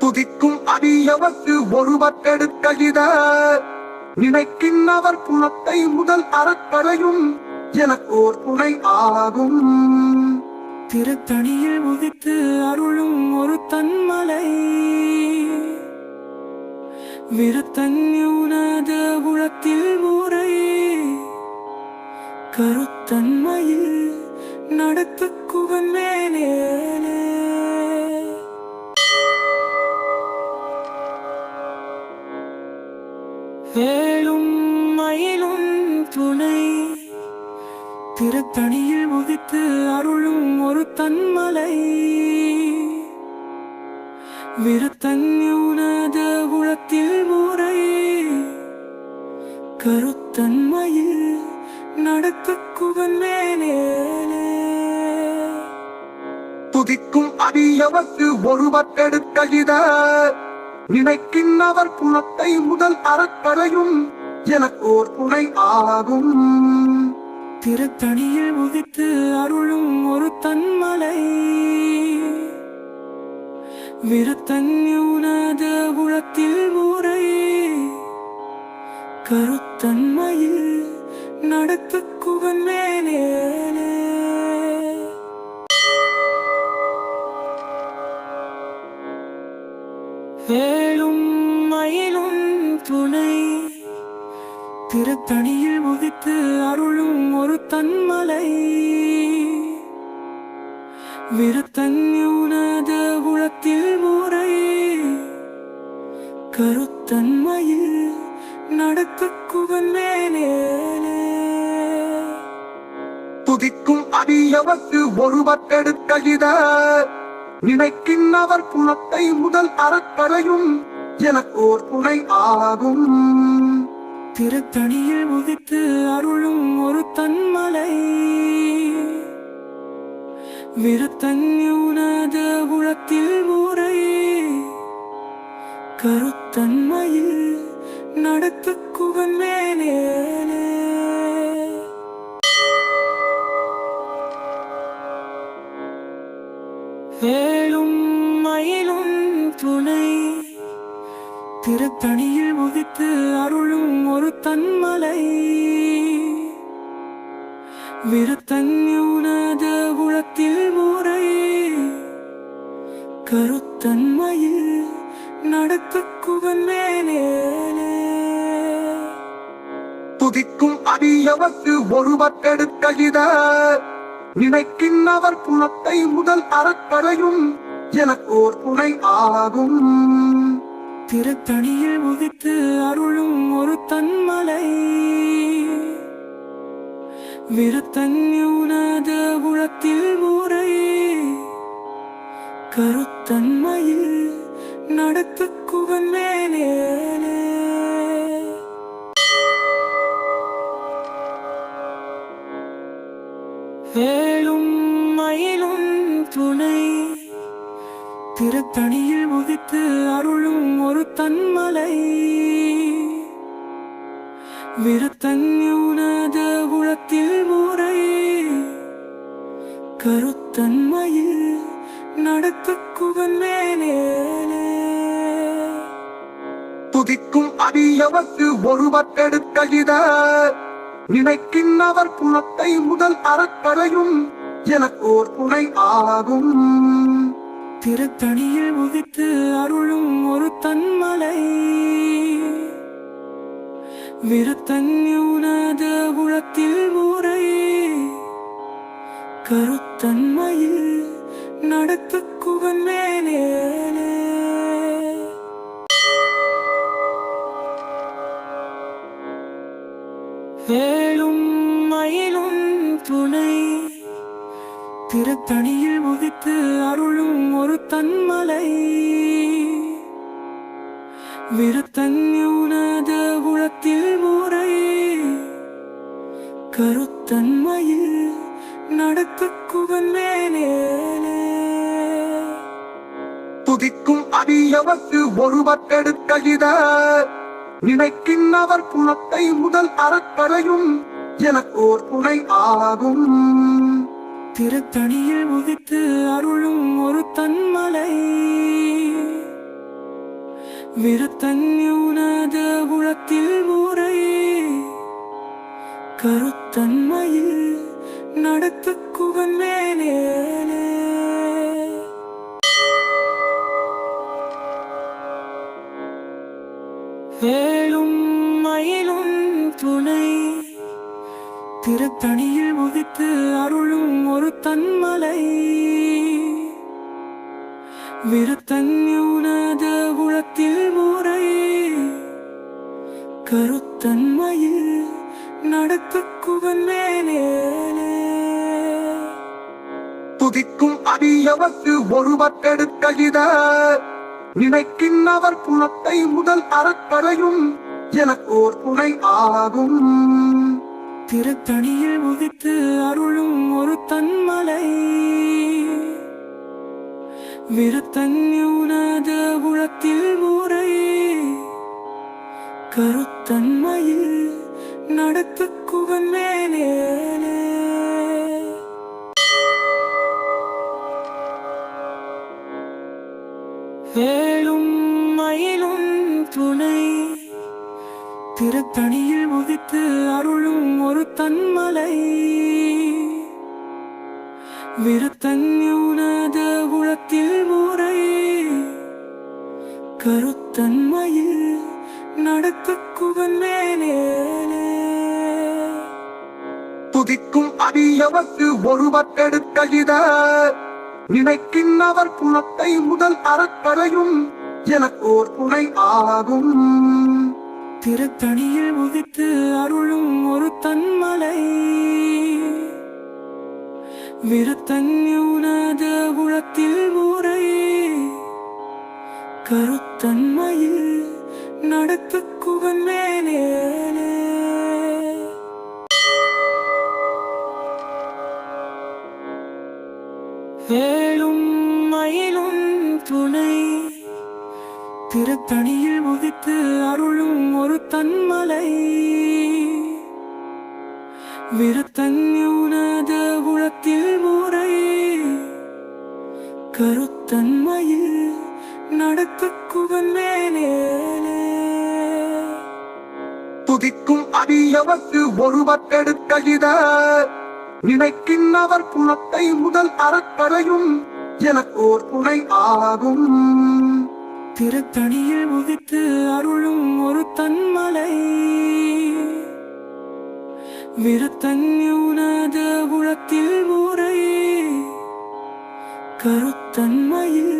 துதிக்கும் அடியவர்க்கு ஒருவர் எடுக்க இத நினைக்கின்றவர் குணத்தை முதல் அறக்கரையும் எனக்கு ஓர் துணை ஆகும். திருத்தணியில் உதித்து அருளும் ஒரு தன்மலை விருத்தன்யுனத உளத்தில் ஊரை கருத்தன்மையில் நடத்துக்குவன் மேலே வேலும் மயிலும் துணை திருத்தணியில் உதித்து அருளும் ஒரு தன்மலை விருத்தன்யுனத உளத்தில் ஊரை கருத்தன்மையில் நடத்துக்குவன் மேலே துதிக்கும் அடியவர்க்கு ஒருவர் எடுக்க இத நினைக்கின்றவர் குணத்தை முதல் அறக்கரையும் எனக்கு ஓர் துணை ஆகும். திருத்தணியில் உதித்து அருளும் ஒரு தன்மலை விருத்தன்யுனத உளத்தில் ஊரை கருத்தன்மையில் நடத்துக்குவன் மேலே வேலும் மயிலும் துணை திருத்தணியில் உதித்து அருளும் ஒரு தன்மலை விருத்தன்யுனத உளத்தில் ஊரை கருத்தன்மையில் நடத்துக்குவன் மேலே துதிக்கும் அடியவர்க்கு ஒருவர் எடுக்க இத நினைக்கின்றவர் குணத்தை முதல் அறக்கரையும் எனக்கு ஓர் துணை ஆகும். திருத்தணியில் உதித்து அருளும் ஒரு தன்மலை விருத்தன்யுனத உளத்தில் ஊரை கருத்தன்மையில் நடத்துக்குவன் மேலே வேலும் மயிலும் துணை திருத்தணியில் உதித்து அருளும் ஒரு தன்மலை விருத்தன்யுனத உளத்தில் ஊரை கருத்தன்மையில் நடத்துக்குவன் மேலே துதிக்கும் அடியவர்க்கு ஒருவர் எடுக்க இத நினைக்கின்றவர் குணத்தை முதல் அறக்கரையும் எனக்கு ஓர் துணை ஆகும். திருத்தணியில் உதித்து அருளும் ஒரு தன்மலை விருத்தன்யுனத உளத்தில் ஊரை கருத்தன்மையில் நடத்துக்குவன் மேலே வேலும் மயிலும் துணை திருத்தணியில் உதித்து அருளும் ஒரு தன்மலை விருத்தன்யுனத உளத்தில் ஊரை கருத்தன்மையில் நடத்துக்குவன் மேலே துதிக்கும் அடியவர்க்கு ஒருவர் எடுக்க இத நினைக்கின்றவர் குணத்தை முதல் அறக்கரையும் எனக்கு ஓர் துணை ஆகும். திருத்தணியில் உதித்து அருளும் ஒரு தன்மலை விருத்தன்யுனத உளத்தில் ஊரை கருத்தன்மையில் நடத்துக்குவன் மேலே வேலும் மயிலும் துணை திருத்தணியில் உதித்து அருளும் ஒரு தன்மலை விருத்தன்யுனத உளத்தில் ஊரை கருத்தன்மையில் நடத்துக்குவன் மேலே துதிக்கும் அடியவர்க்கு ஒருவர் எடுக்க இத நினைக்கின்றவர் குணத்தை முதல் அறக்கரையும் எனக்கு ஓர் துணை ஆகும். திருத்தணியில் உதித்து அருளும் ஒரு தன்மலை, விருத்தன்யுனத உளத்தில் முறை, கருத்தன்மையில் நடத்து குகன் மேலே. வேலும் மயிலும் துணை, திருத்தணியில் உதித்து அருளும் ஒரு தன்மலை, விருத்தன்யுனத உளத்தில் முறை, கருத்தன்மையில் நடத்து குகன் மேலே. துதிக்கும் அடியவர்க்கு ஒருவற்றெடுக்க இத நினைக்கின்றவர் குணத்தை முதல் அறக்கரையும் எனக்கு ஓர் துணை ஆகும். திருத்தணியில் உதித்து அருளும் ஒரு தன்மலை, விருத்தன்யுனத உளத்தில் முறை, கருத்தன்மையில் நடத்து குகன் மேலே. வேலும் மயிலும் துணை, திருத்தணியில் உதித்து அருளும் ஒரு தன்மலை, விருத்தன்யுனத உளத்தில் முறை, கருத்தன்மையில் நடத்து குகன் மேலே. துதிக்கும் அடியவர்க்கு ஒருவற்றெடுக்க இத நினைக்கின்றவர் குணத்தை முதல் அறக்கரையும் எனக்கு ஓர் துணை ஆகும். திருத்தணியில் உதித்து அருளும் ஒரு தன்மலை, விருத்தன்யுனத உளத்தில் முறை, கருத்தன்மையில் நடத்து குகன் மேலே. வேலும் மயிலும் துணை, திருத்தணியில் உதித்து அருளும் ஒரு தன்மலை, விருத்தன்யுனத உளத்தில் முறை, கருத்தன்மையில் நடத்து குகன் மேலே. துதிக்கும் அடியவர்க்கு ஒருவற்றெடுக்க இத நினைக்கின்றவர் குணத்தை முதல் அறக்கரையும் எனக்கு ஓர் துணை ஆகும். திருத்தணியில் உதித்து அருளும் ஒரு தன்மலை, விருத்தன்யுனத உளத்தில் முறை, கருத்தன்மையில்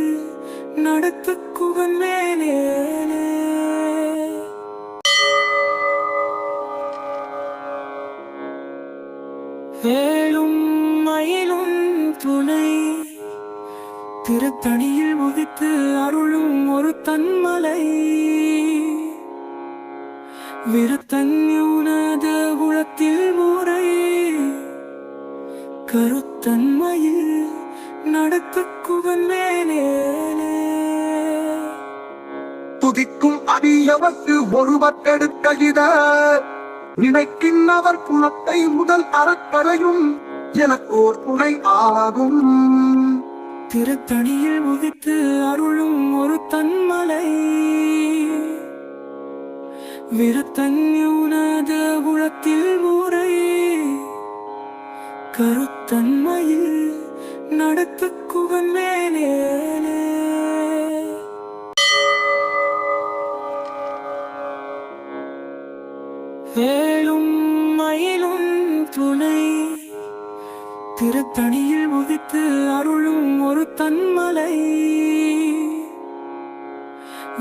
நடத்து குகன் மேலே. வேலும் மயிலும் துணை, திருத்தணியில் உதித்து அருளும் ஒரு தன்மலை, விருத்தன்யுனத உளத்தில் முறை, கருத்தன்மையில் நடத்து குகன் மேலே. துதிக்கும் அடியவர்க்கு ஒருவற்றெடுக்க இத நினைக்கின்றவர் குணத்தை முதல் அறக்கரையும் எனக்கு ஓர் துணை ஆகும். திருத்தணியில் உதித்து அருளும் ஒரு தன்மலை, விருத்தன்யுனத உளத்தில் முறை, கருத்தன்மையில் நடத்து குகன் மேலே. வேலும் மயிலும் துணை, திருத்தணியில் உதித்து அருளும் ஒரு தன்மலை,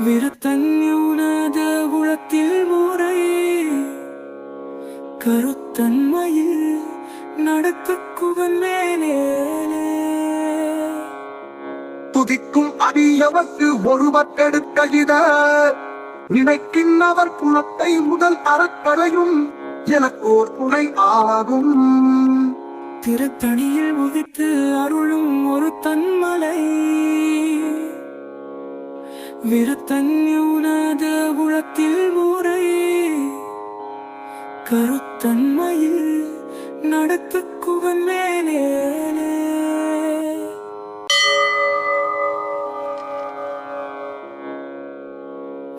விருத்தன்யுனத உளத்தில் முறை, கருத்தன்மையில் நடத்து குகன் மேலே. துதிக்கும் அடியவர்க்கு ஒருவற்றெடுக்க இத நினைக்கின்றவர் குணத்தை முதல் அறக்கரையும் எனக்கு ஓர் துணை ஆகும். திருத்தணியில் உதித்து அருளும் ஒரு தன்மலை, விருத்தன்யுனத உளத்தில் முறை, கருத்த கருத்தன்மையில் நடத்துக்குவன் மேலே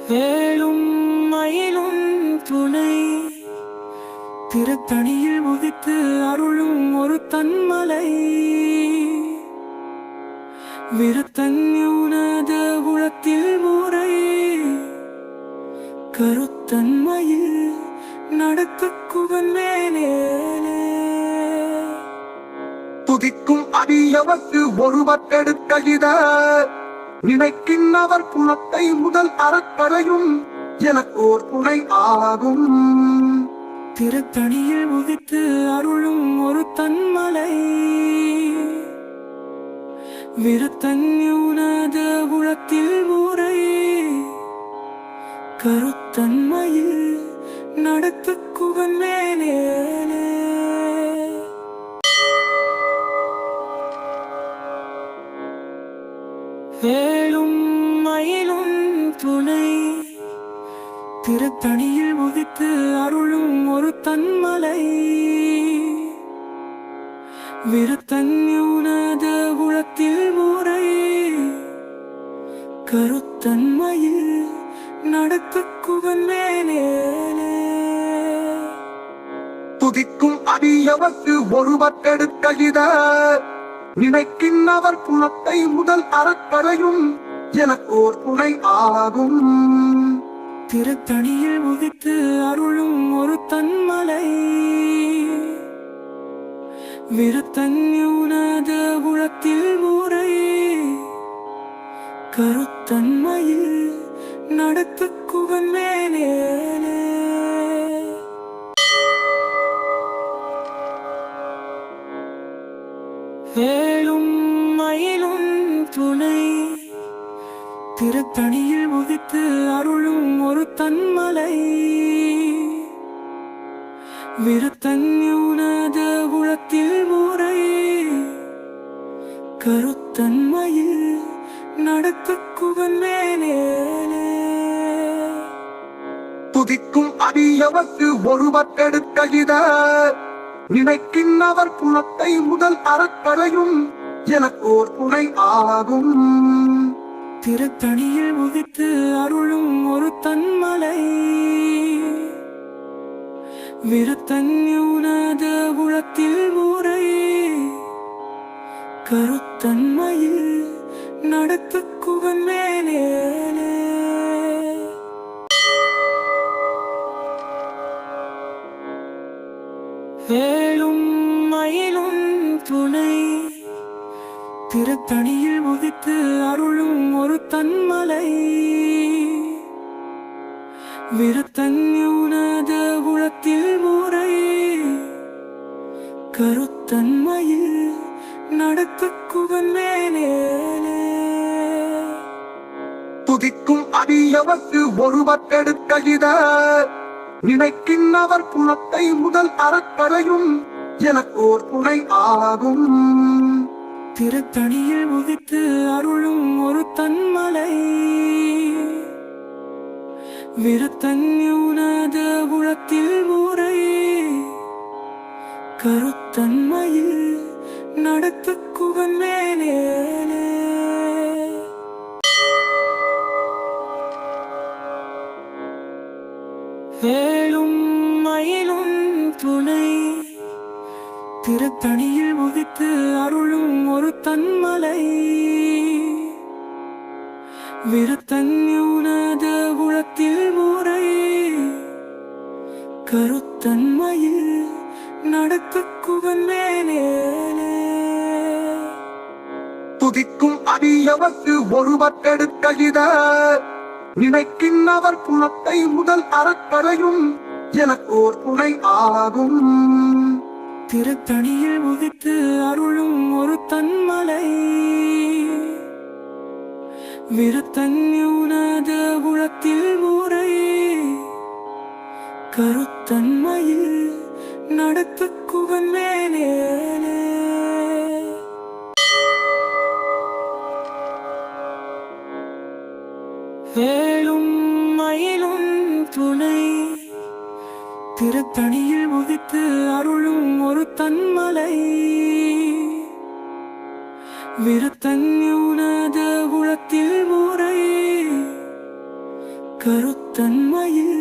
வேலும் மயிலும் துணை திருத்தணியில் உதித்து அருளும் ஒரு தன்மலை விருத்தன்யுனத உளத்தில் முறை கருத்தன்மையில் நடத்துக்குவன் மேலே துதிக்கும் அடியவர்க்கு ஒருவர் கெடுக்கையிட நினைக்கின்றவர் குணத்தை முதல் அறக்கரையும் எனக்கோர் துணை ஆகும் திருத்தணியில் உதித்து அருளும் ஒரு தன்மலை விருத்தன்யுனத உளத்தில் முறை கருத்தன்மையில் நடத்துக்குவன் மேலே வேலும் மயிலும் துணை திருத்தணியில் உதித்து அருளும் ஒரு தன்மலை விருத்தன்யுனத உளத்தில் முறை கருத்தன்மையில் நடத்துக்குவன் மேலே துதிக்கும் அடியவர்க்கு ஒருவர் கெடுக்கையிட நினைக்கின்றவர் குணத்தை முதல் அறக்கரையும் எனக்கோர் துணை ஆகும் திருத்தணியில் உதித்து அருளும் ஒரு தன்மலை விருத்தன்யுனத உளத்தில் முறை கருத்தன்மையில் நடத்துக்குவன் மேலே வேலும் மயிலும் துணை திருத்தணியில் உதித்து அருளும் ஒரு தன்மலை விருத்தன்யுனத உளத்தில் முறை கருத்தன்மையில் நடத்துக்குவன் மேலே துதிக்கும் அடியவர்க்கு ஒருவர் கெடுக்கையிட நினைக்கின்றவர் குணத்தை முதல் அறக்கரையும் எனக்கோர் துணை ஆகும் திருத்தணியில் உதித்து அருளும் ஒரு தன்மலை விருத்தன்யுனத உளத்தில் முறை கருத்தன்மையில் நடத்துக்குவன் மேலே வேலும் மயிலும் துணை திருத்தணியில் உதித்து அருளும் ஒரு தன்மலை விருத்தன்யுனத உளத்தில் முறை கருத்தன்மையில் நடத்துக்குவன் மேலே துதிக்கும் அடியவர்க்கு ஒருவர் கெடுக்கையிட நினைக்கின்றவர் குணத்தை முதல் அறக்கரையும் எனக்கோர் துணை ஆகும் திருத்தணியில் உதித்து அருளும் ஒரு தன்மலை விருத்தன்யுனத உளத்தில் முறை கருத்தன்மையில் நடத்துக்குவன் மேலே வேலும் மயிலும் துணை திருத்தணியில் உதித்து அருளும் ஒரு தன்மலை விருத்தன்யுனத உளத்தில் முறை கருத்தன்மையில் நடத்துக்குவன் மேலே துதிக்கும் அடியவர்க்கு ஒருவர் கெடுக்கையிட நினைக்கின்றவர் குணத்தை முதல் அறக்கரையும் எனக்கோர் துணை ஆகும் திருத்தணியில் உதித்து அருளும் ஒரு தன்மலை விருத்தன்யுனத உளத்தில் முறை கருத்தன்மையில் நடத்துக்குவன் மேலே வேலும் மயிலும் துணை திருத்தணியில் உதித்து அருளும் ஒரு தன்மலை விருத்தன்யுனத உளத்தில் முறை கருத்தன்மையில்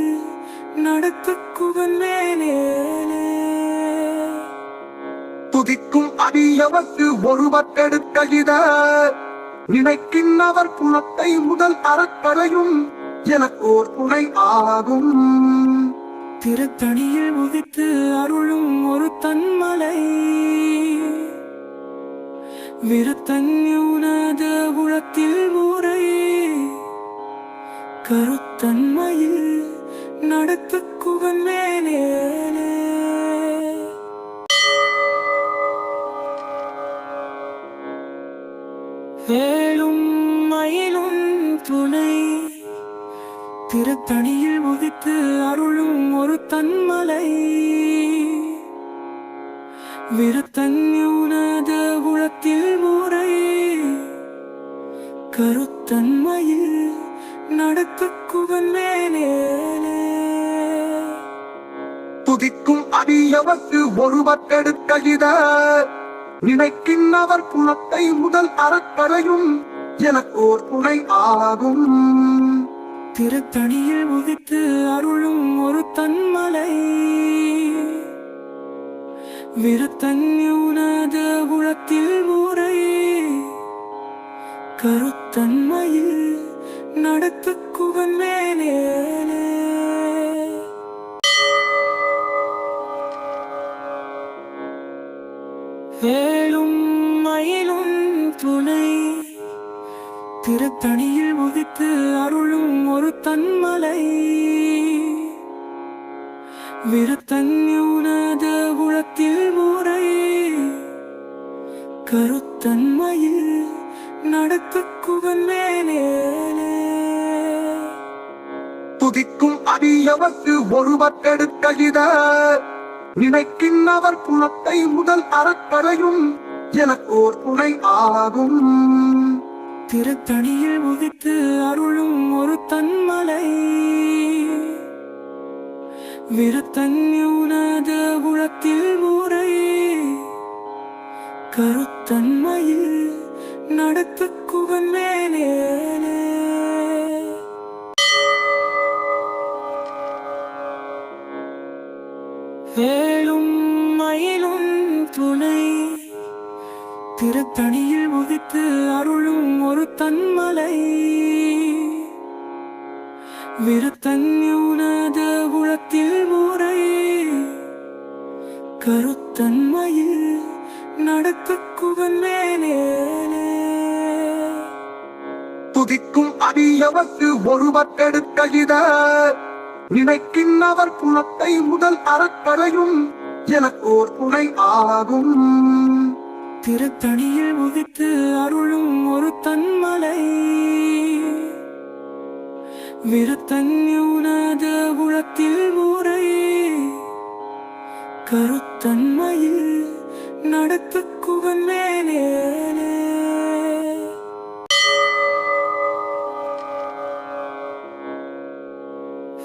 நடத்துக்குவன் மேலே துதிக்கும் அடியவர்க்கு ஒருவர் எடுக்க இத நினைக்கின்றவர் புலத்தை முதல் அறக்கரையும் எனக்கு ஓர் துணை ஆகும். திருத்தணியில் உதித்து அருளும் ஒரு தன்மலை விருத்தன்யுனத உளத்தில் முறை கருத்தன்மையில் நடத்துக்குவன் மேலே வேலும் மயிலும் துணை திருத்தணியில் உதித்து அருளும் ஒரு தன்மலை விருத்தன்யுனத உளத்தில் முறை கருத்தன்மையில் நடத்துக்குவன் மேலே துதிக்கும் அடியவர்க்கு ஒருவர் எடுக்க இத நினைக்கின்றவர் புலத்தை முதல் அறக்கரையும் எனக்கு ஓர் துணை ஆகும். திருத்தணியில் உதித்து அருளும் ஒரு தன்மலை விருத்தன்யுனத உளத்தில் முறை கருத்தன்மையில் நடத்துக்குவன் மேலே வேலும் மயிலும் துணை திருத்தணியில் உதித்து அருளும் ஒரு தன்மலை விருத்தன்யுனத உளத்தில் முறை கருத்தன்மையில் நடத்துக்குவன் மேலே துதிக்கும் அடியவர்க்கு ஒருவர் எடுக்க இத நினைக்கின்றவர் புலத்தை முதல் அறக்கரையும் எனக்கு ஓர் துணை ஆகும். திருத்தணியில் உதித்து அருளும் ஒரு தன்மலை விருத்தன்யுனத உளத்தில் முறை கருத்தன்மையில் நடத்துக்குவன் மேலே வேலும் மயிலும் துணை திருத்தணியில் உதித்து அருளும் ஒரு தன்மலை விருத்தன்யுனத உளத்தில் முறை கருத்தன்மையில் நடத்துக்குவன் மேலே துதிக்கும் அடியவர்க்கு ஒருவர் எடுக்க இத நினைக்கின்றவர் புலத்தை முதல் அறக்கரையும் எனக்கு ஓர் துணை ஆகும். திருத்தணியில் உதித்து அருளும் ஒரு தன்மலை விருத்தன்யுனத உளத்தில் முறை கருத்தன்மையில் நடத்துக்குவன் மேலே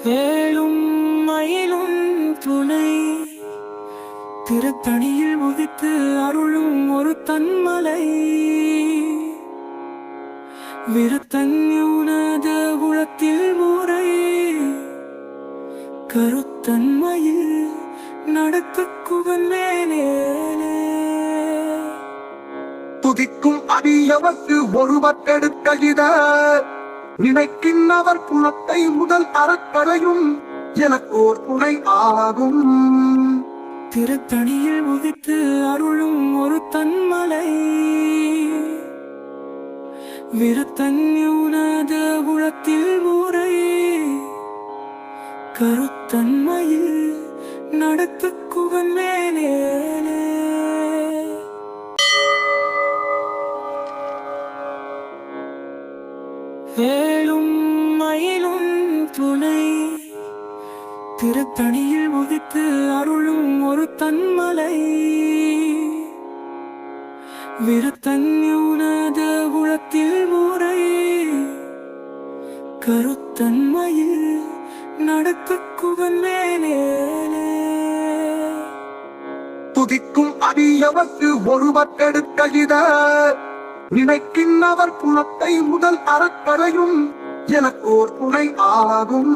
வேலும் மயிலும் துணை திருத்தணியில் உதித்து அருளும் ஒரு தன்மலை விருத்தன்யுனத உளத்தில் முறை கருத்தன்மையில் நடத்துக்குவன் மேலே துதிக்கும் அடியவர்க்கு ஒருவர் எடுக்க இத நினைக்கின்றவர் புலத்தை முதல் அறக்கரையும் எனக்கு ஓர் துணை ஆகும். திருத்தணியில் உதித்து அருளும் ஒரு தன்மலை விருத்தன்யுனத உளத்தில் முறை கருத்தன்மையில் நடத்துக்குவன் மேலே வேலும் மயிலும் துணை திருத்தணியில் உதித்து அருளும் ஒரு தன்மலை விருத்தன்யுனத உளத்தில் முறை கருத்தன்மையில் நடத்துக்குவன் மேலே துதிக்கும் அடியவர்க்கு ஒருவர் கெடுக்க இத நினைக்கின்றவர் குணத்தை முதல் அறக்கரையும் எனக்கு ஓர் துணை ஆகும்.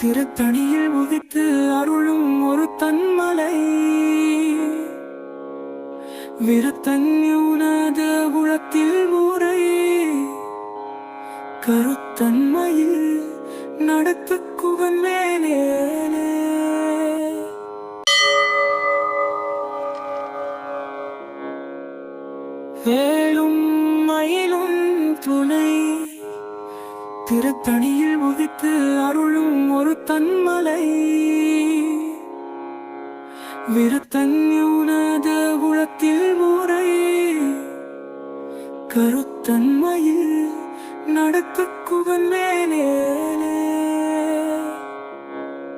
திருத்தணியில் உதித்து அருளும் ஒரு தன்மலை விருத்தன்யுனத உளத்தில் ஊரை கருத்தன்மையில் நடத்து குவன் மேலே வேலும் மயிலும் துணை திருத்தணியில் உதித்து அருளும் ஒரு தன்மலை விருத்தன்யுனத உளத்தில் ஊரை கருத்தன்மையில் நடத்து குவன் மேலே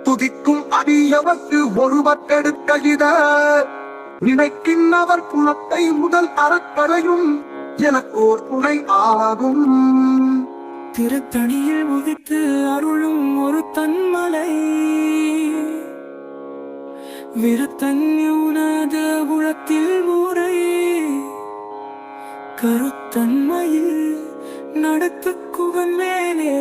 துதிக்கும் அடியவர்க்கு ஒருவர் கெடுக்க இத நினைக்கின்றவர் குணத்தை முதல் அறக்கரையும் எனக்கு ஓர் துணை ஆகும். திருத்தணியில் உதித்து அருளும் ஒரு தன்மலை விருத்தன்யுனத உளத்தில் ஊரை கருத்தன்மையில் நடத்து குவன் மேலே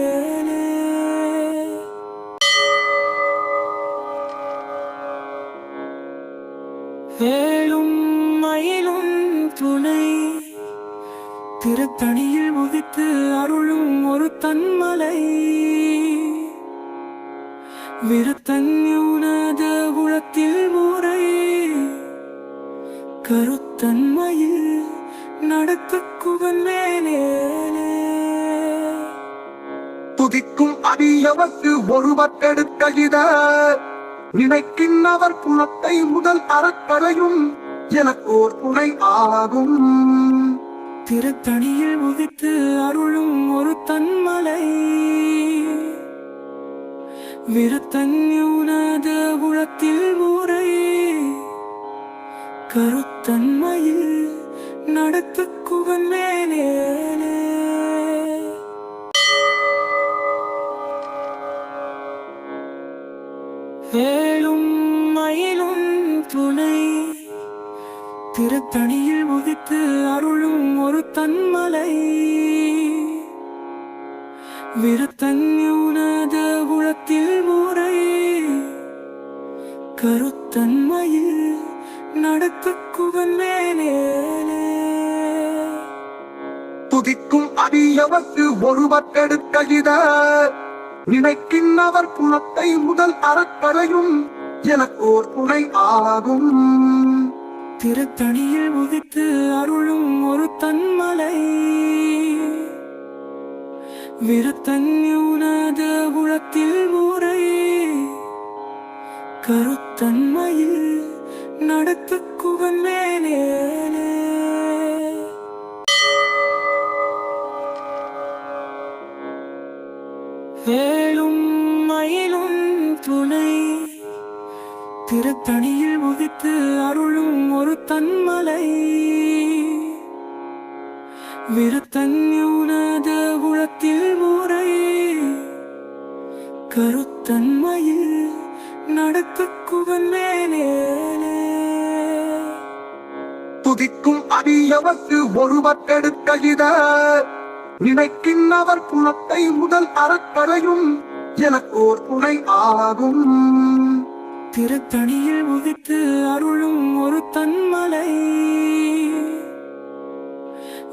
வேலும் மயிலும் துணை திருத்தணியில் உதித்து அருளும் ஒரு தன்மலை விருத்தன்யுனத உளத்தில் ஊரை கருத்தன்மையில் நடத்து குவன் மேலே துதிக்கும் அடியவர்க்கு ஒருவர் கெடுக்க இத நினைக்கின்றவர் குணத்தை முதல் அறக்கரையும் எனக்கு ஓர் துணை ஆகும். திருத்தணியில் உதித்து அருளும் ஒரு தன்மலை விருத்தன்யுனத உளத்தில் ஊரை கருத்தன்மையில் நடத்து குவன் மேலே வேலும் மயிலும் துணை திருத்தணியில் உதித்து அருளும் ஒரு தன்மலை விருத்தன்யுனத உளத்தில் ஊரை கருத்தன்மையில் நடத்து குவன் மேலே துதிக்கும் அடியவர்க்கு ஒருவர் கெடுக்க இத நினைக்கின்றவர் குணத்தை முதல் அறக்கரையும் எனக்கு ஓர் துணை ஆகும். திருத்தணியில் உதித்து அருளும் ஒரு தன்மலை விருத்தன்யுனத உளத்தில் ஊரை கருத்தன்மையில் நடத்து குவன் மேலே வேலும் மயிலும் துணை திருத்தணியில் உதித்து அருளும் ஒரு தன்மலை விருத்தன்யுனத உளத்தில் ஊரை கருத்தன்மையில் நடத்து குவன் மேலே துதிக்கும் அடியவர்க்கு ஒருவர் கெடுக்க இத நினைக்கின்றவர் குணத்தை முதல் அறக்கரையும் எனக்கு ஓர் துணை ஆகும். திருத்தணியில் உதித்து அருளும் ஒரு தன்மலை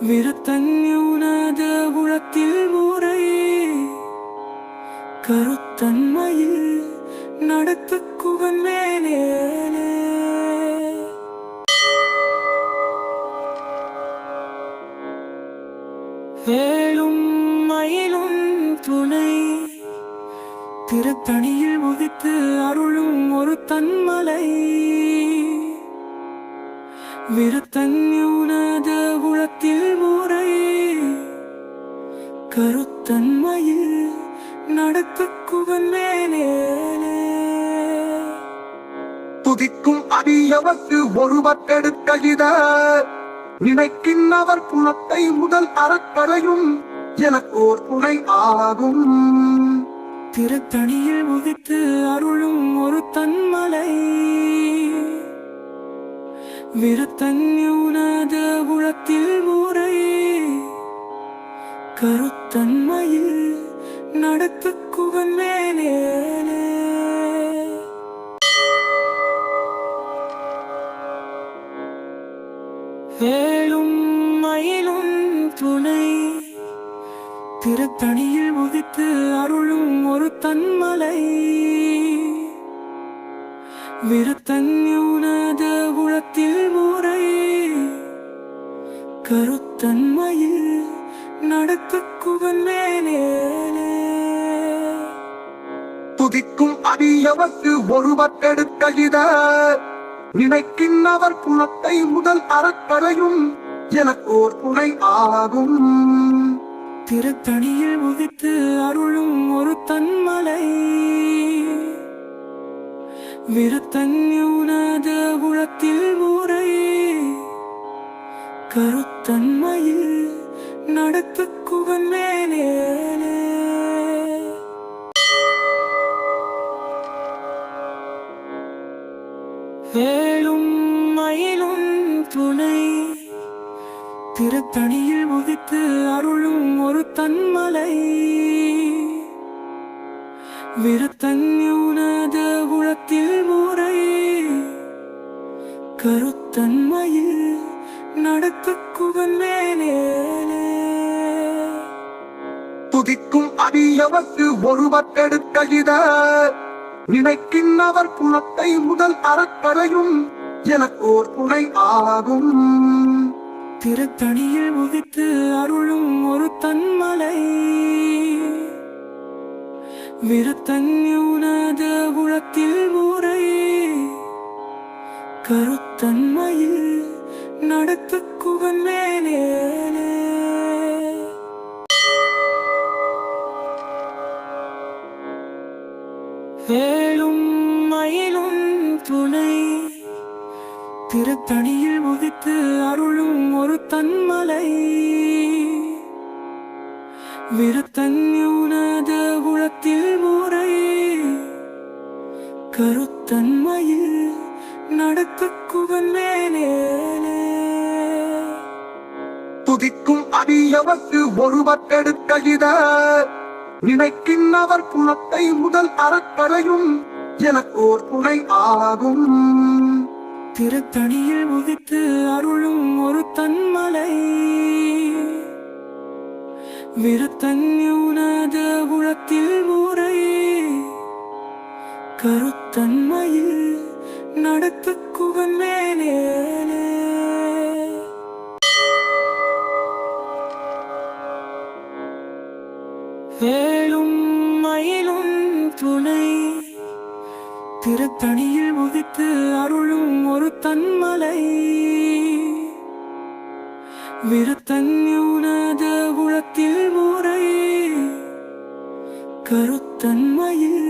விருத்தன்யுனத உளத்தில் ஊரை கருத்தன்மையில் நடத்து குவன் மேலே வேலும் மயிலும் துணை திருத்தணியில் உதித்து அருளும் ஒரு தன்மலை விருத்தன்யுனத உளத்தில் ஊரை கருத்தன்மையில் நடத்து குவன் மேலே துதிக்கும் அடியவர்க்கு ஒருவர் கெடுக்க இத நினைக்கின்றவர் குணத்தை முதல் அறக்கரையும் எனக்கு ஓர் துணை ஆகும். திருத்தணியில் உதித்து அருளும் ஒரு தன்மலை விருத்தன்யுனத உளத்தில் முறை கருத்தன்மையில் நடத்துக்குவன் மேலே வேலும் மயிலும் துணை திருத்தணியில் உதித்து அருளும் ஒரு தன்மலை விருத்தன்யுனத உளத்தில் முறை கருத்தன்மையில் நடத்துக்குவன் மேலே துதிக்கும் அடியவர்க்கு ஒருவர்க்கெடுக்க இத நினைக்கின்றவர் குணத்தை முதல் அறக்கரையும் எனக்கோர் துணை ஆகும். திருத்தணியில் உதித்து அருளும் ஒரு தன்மலை விருத்தன்யுனத உளத்தில் முறை கருத்தன்மையில் நடத்துக்குவன் மேலே வேலும் மயிலும் துணை திருத்தணியில் உதித்து அருளும் ஒரு தன்மலை விருத்தன்யுனத உளத்தில் முறை கருத்தன்மையில் நடத்துக்குவன் மேலே துதிக்கும் அடியவர்க்கு ஒருவர்க்கெடுக்க இத நினைக்கின்றவர் குணத்தை முதல் அறக்கரையும் எனக்கோர் துணை ஆகும். திருத்தணியில் உதித்து அருளும் ஒரு தன்மலை விருத்தன்யுனத உளத்தில் முறை கருத்தன்மையில் நடத்துக்குவன் மேலே வேலும் மயிலும் துணை திருத்தணியில் உதித்து அருளும் ஒரு தன்மலை விருத்தன்யுனத உளத்தில் முறை கருத்தன்மையில் நடத்துக்குவன் மேலே துதிக்கும் அடியவர்க்கு ஒருவர்க்கெடுக்க இத நினைக்கின்றவர் குணத்தை முதல் அறக்கரையும் எனக்கோர் துணை ஆகும். திருத்தணியில் உதித்து அருளும் ஒரு தன்மலை விருத்தன்யுனத உளத்தில் முறை கருத்தன்மையில் நடத்துக்குவன் மேலே வேலும் மயிலும் துணை திருத்தணியில் உதித்து அருளும் ஒரு தன்மலை விருத்தன்யுனத உளத்தில் முறை கருத்தன்மையில்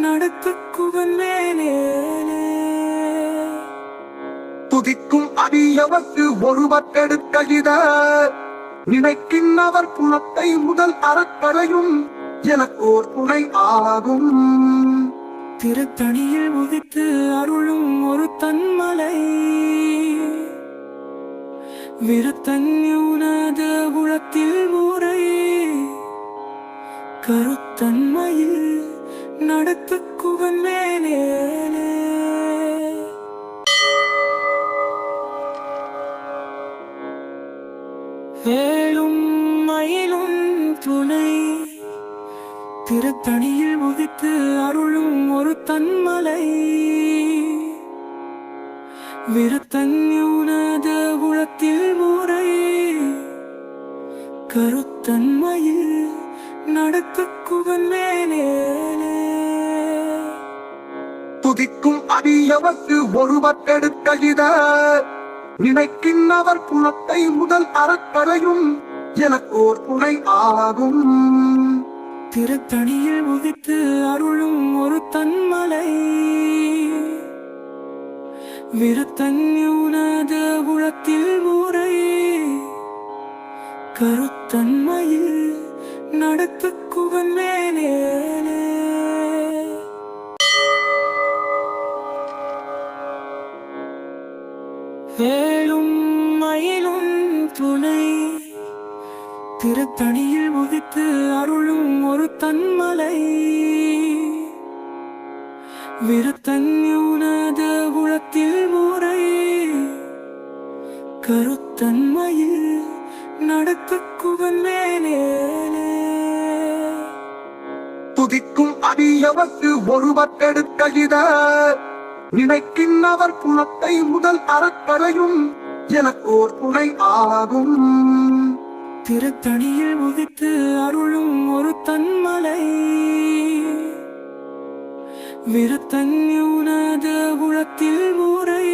நடத்துக்குவன் மேலே துதிக்கும் அடியவர்க்கு ஒருவர்க்கெடுக்க இத நினைக்கின்றவர் குணத்தை முதல் அறக்கரையும் எனக்கோர் துணை ஆகும். திருத்தணியில் உதித்து அருளும் ஒரு தன்மலை விருத்தன்யுனத உளத்தில் முறை கருத்தன்மையில் நடத்துக்குவன் மேலே வேலும் மயிலும் துணை திருத்தணியில் உதித்து அருளும் ஒரு தன்மலை விருத்தன்யுனத உளத்தில் முறை கருத்தன்மையில் நடத்துக்குவன் மேலே துதிக்கும் அடியவர்க்கு ஒருவர்க்கெடுக்க இத நினைக்கின்றவர் குணத்தை முதல் அறக்கரையும் எனக்கோர் துணை ஆகும். திருத்தணியில் உதித்து அருளும் ஒரு தன்மலை விருத்தன்யுனத உளத்தில் முறை கருத்தன்மையில் நடத்துக்குவன் மேலே வேலும் மயிலும் துணை திருத்தணியில் உதித்து அருளும் ஒரு தன்மலை விருத்தன்யுனத உளத்தில் முறை கருத்தன்மையில் நடத்துக்குவன் மேலே துதிக்கும் அடியவர்க்கு ஒருவர் எடுக்க இத நினைக்கின்றவர் குணத்தை முதல் அறக்கரையும் எனக்கு ஓர் துணை ஆகும். திருத்தணியில் உதித்து அருளும் ஒரு தன்மலை விருத்தன்யுனத உளத்தில் முறை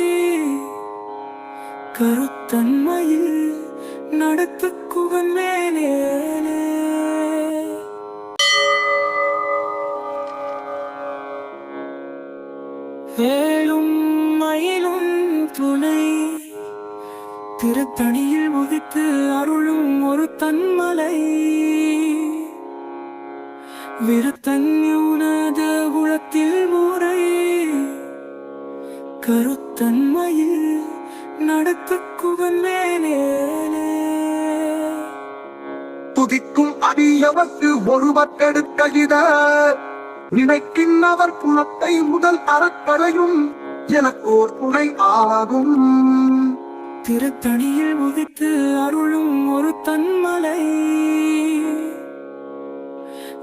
கருத்தன்மையில் நடத்துக்குவன் மேலே வேலும் மயிலும் துணை திருத்தணியில் உதித்து அருளும் ஒரு தன்மலை விருத்தன்யுனத உளத்தில் முறை கருத்தன்மையில் நடத்துக்குவன் மேலே துதிக்கும் அடியவர்க்கு ஒருவர் எடுக்க இத நினைக்கின்றவர் குணத்தை முதல் அறக்கரையும் எனக்கு ஓர் துணை ஆகும். திருத்தணியில் உதித்து அருளும் ஒரு தன்மலை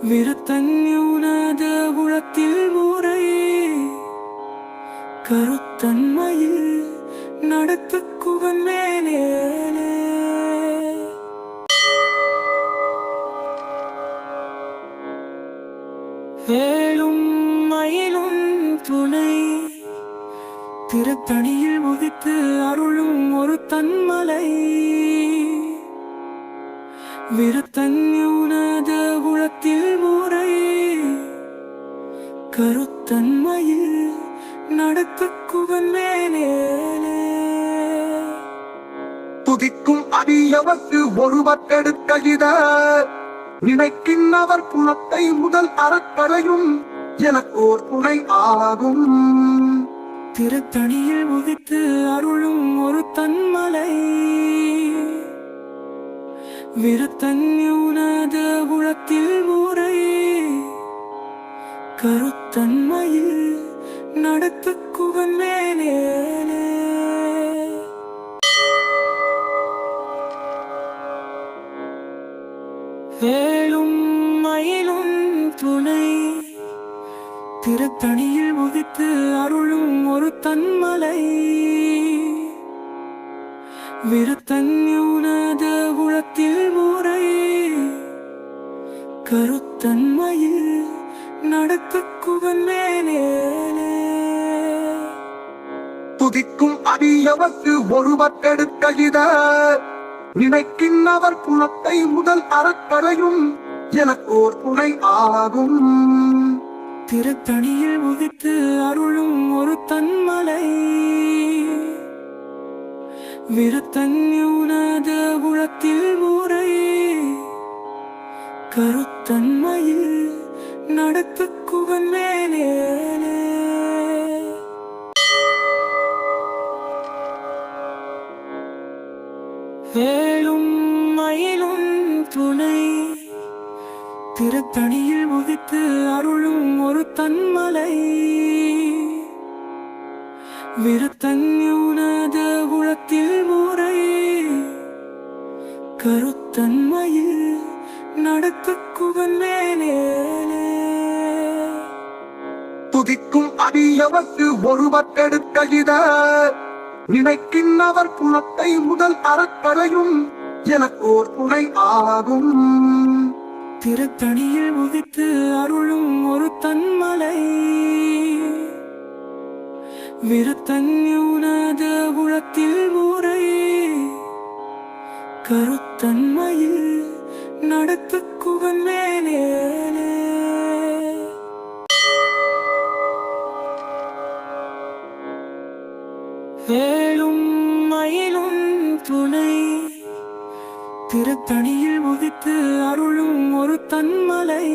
விருத்தன்யுனத உளத்தில் முறை கருத்தன்மையில் நடத்துக்குவன் மேலே வேலும் மயிலும் துணை திருத்தணியில் உதித்து அருளும் ஒரு தன்மலை விருத்தன்யுனத உளத்தில் முறை கருத்தன்மையில் நடத்துக்குவன் மேலே துதிக்கும் அடியவர்க்கு ஒருவர் எடுக்க இத நினைக்கின்றவர் குணத்தை முதல் அறக்கரையும் எனக்கு ஓர் துணை ஆகும். திருத்தணியில் உதித்து அருளும் ஒரு தன்மலை விருத்தன்யுனத உளத்தில் முறை கருத்தன்மையில் நடத்துக்குவன் மேலே வேலும் மயிலும் துணை திருத்தணியில் உதித்து அருளும் ஒரு தன்மலை விருத்தன்யுனத உளத்தில் முறை கருத்தன்மையில் நடத்துக்குவன் மேலே துதிக்கும் அடியவர்க்கு ஒருவர் எடுக்க இத நினைக்கின்றவர் குணத்தை முதல் அறக்கரையும் எனக்கு ஓர் துணை ஆகும். திருத்தணியில் உதித்து அருளும் ஒரு தன்மலை விருத்தன்யுனத உளத்தில் முறை கருத்தன்மையில் நடத்துக்குவன் மேலே வேலும் மயிலும் துணை திருத்தணியில் உதித்து அருளும் ஒரு தன்மலை விருத்தன்யுனத உளத்தில் முறை கருத்தன்மையில் நடத்துக்குவன் மேலே துதிக்கும் அடியவர்க்கு ஒருவர் எடுக்க இத நினைக்கின்றவர் குணத்தை முதல் அறக்கரையும் எனக்கு ஓர் துணை ஆகும். திருத்தணியில் உதித்து அருளும் ஒரு தன்மலை விருத்தன்யுனத உளத்தில் முறை கருத்தன்மையில் நடத்துக்குவன் மேலே வேலும் மயிலும் துணை திருத்தணியில் உதித்து அருளும் ஒரு தன்மலை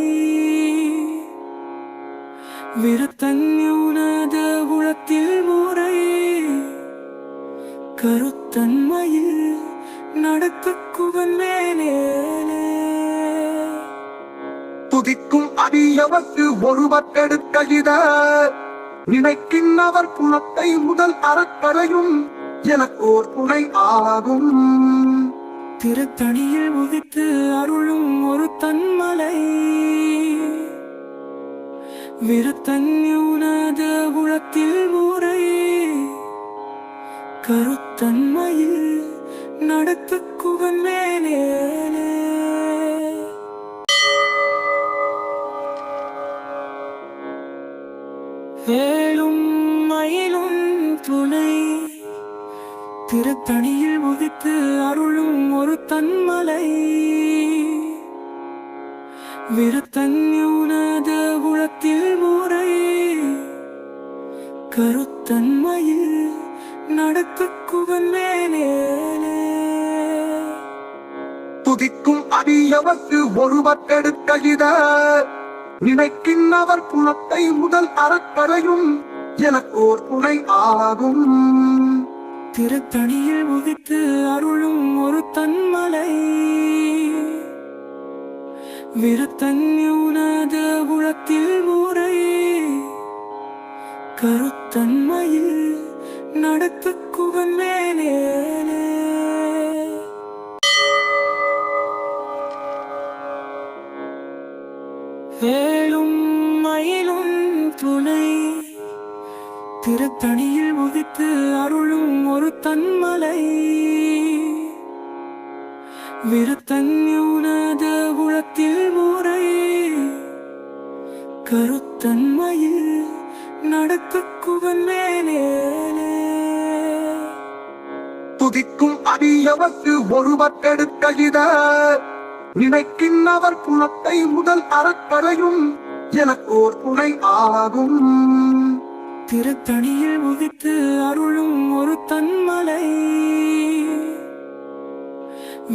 விருத்தன்யுனத உளத்தில் முறை கருத்தன்மையில் நடத்துக்குவன் மேலே துதிக்கும் அடியவர்க்கு ஒருவர் எடுக்க இத நினைக்கின்றவர் குணத்தை முதல் அறக்கரையும் எனக்கு ஓர் துணை ஆகும். திருத்தணியில் உதித்து அருளும் ஒரு தன்மலை விருத்தன்யுனத உளத்தில் ஊரை கருத்தன்மையில் நடத்துக்குவன் மேலே வேலும் மயிலும் துணை திருத்தணியில் உதித்து அருளும் ஒரு தன்மலை விருத்தன்யுனத உளத்தில் ஊரை கருத்தன்மையில் நடத்துக்குவன் மேலே துதிக்கும் அடியவர்க்கு ஒருவர் எடுக்க இத நினைக்கின்றவர் குணத்தை முதல் அறக்கரையும் எனக்கு ஓர் துணை ஆகும். திருத்தணியில் உதித்து அருளும் ஒரு தன்மலை விருத்தன்யுனத உளத்தில் ஊரை கருத்தன்மையில் நடத்துக்குவன் மேலே வேலும் மயிலும் துணை திருத்தணியில் உதித்து அருளும் ஒரு தன்மலை விருத்தன்யுனத உளத்தில் ஊரை கருத்தன்மையில் நடத்துக்குவன் மேலே துதிக்கும் அடியவர்க்கு ஒருவர் எடுக்க இத நினைக்கின்றவர் குணத்தை முதல் அறக்கரையும் எனக்கு ஓர் துணை ஆகும். திருத்தணியில் உதித்து அருளும் ஒரு தன்மலை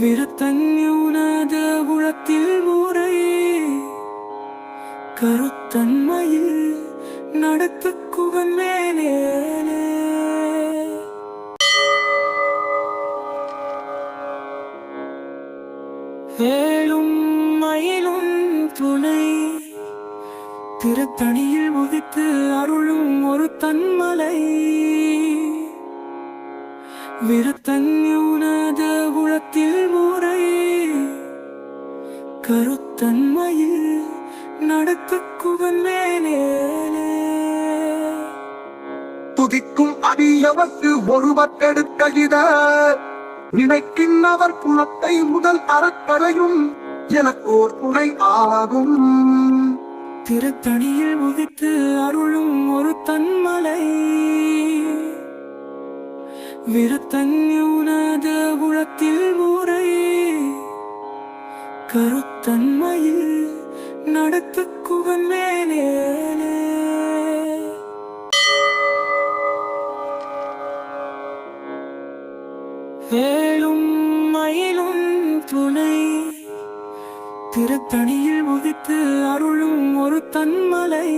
விருத்தன்யுனத உளத்தில் ஊரை கருத்தன்மையில் நடத்துக்குவன் மேலே வேலும் மயிலும் துணை திருத்தணியில் உதித்து அருளும் ஒரு தன்மலை விருத்தன்யுனத உளத்தில் ஊரை கருத்தன்மையில் நடத்துக்குவன் மேலே துதிக்கும் அடியவர்க்கு ஒருவர் எடுக்க இத நினைக்கின்றவர் குணத்தை முதல் அறக்கரையும் எனக்கு ஓர் துணை ஆகும். திருத்தணியில் உதித்து அருளும் ஒரு தன்மலை விருத்தன்யுனத உளத்தில் ஊரை கருத்தன்மையில் நடத்துக்குவன் மேலே வேலும் மயிலும் துணை திருத்தணியில் உதித்து அருளும் ஒரு தன்மலை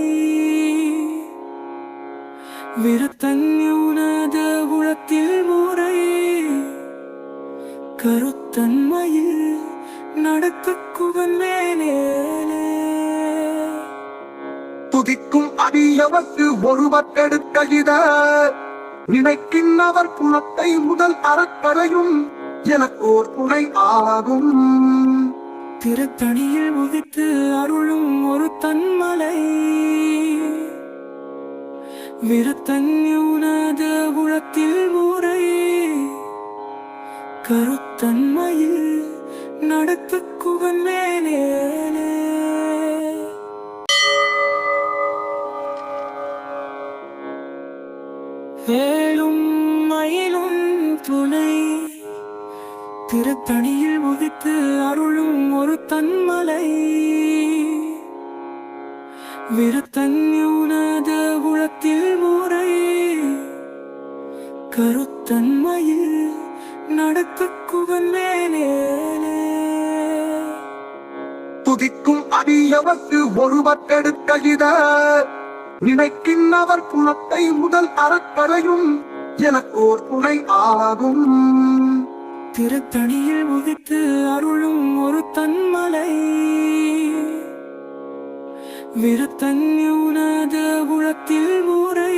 விருத்தன்யுனத உளத்தில் ஊரை கருத்தன்மையில் நடத்துக்குவன் மேலே துதிக்கும் அடியவர்க்கு ஒருவர் எடுக்க இத நினைக்கின்றவர் குணத்தை முதல் அறக்கரையும் எனக்கு ஓர் துணை ஆகும். திருத்தணியில் உதித்து அருளும் ஒரு தன்மலை விருத்தன்யுனத உளத்தில் ஊரை கருத்தன்மையில் நடத்துக்குவன் மேலே வேலும் மயிலும் துணை திருத்தணியில் உதித்து அருளும் ஒரு தன்மலை விருத்தன்யுனத உளத்தில் ஊரை கருத்தன்மையில் நடத்துக்குவன் மேலே துதிக்கும் அடியவர்க்கு ஒருவர் எடுக்க இத நினைக்கின்றவர் குணத்தை முதல் அறக்கரையும் எனக்கு ஓர் துணை ஆகும். திருத்தணியில் உதித்து அருளும் ஒரு தன்மலை, விருத்தன்யுனத உளத்தில் ஊரை,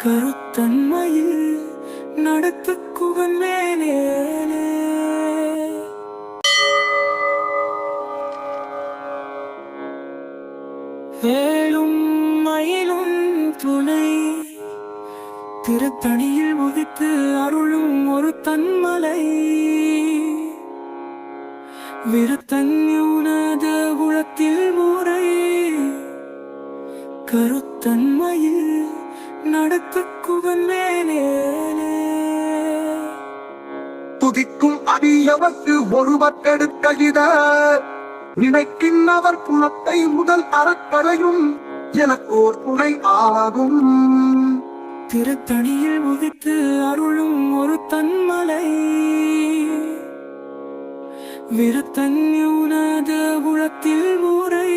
கருத்தன்மையில் நடத்து குகன் மேலே. வேலும் மயிலும் துணை, திருத்தணியில் உதித்து அருளும் ஒரு தன்மலை, விருத்தன்யுனத உளத்தில் ஊரை, கருத்தன்மையில் நடத்து குகன் மேலே. துதிக்கும் அடியவர்க்கு ஒருவர் எடுக்க இதர், நினைக்கின்றவர் குணத்தை முதல் அறக்கரையும் எனக்கு ஓர் துணை ஆகும். திருத்தணியில் உதித்து அருளும் ஒரு தன்மலை, விருத்தன்யுனத உளத்தில் ஊரை,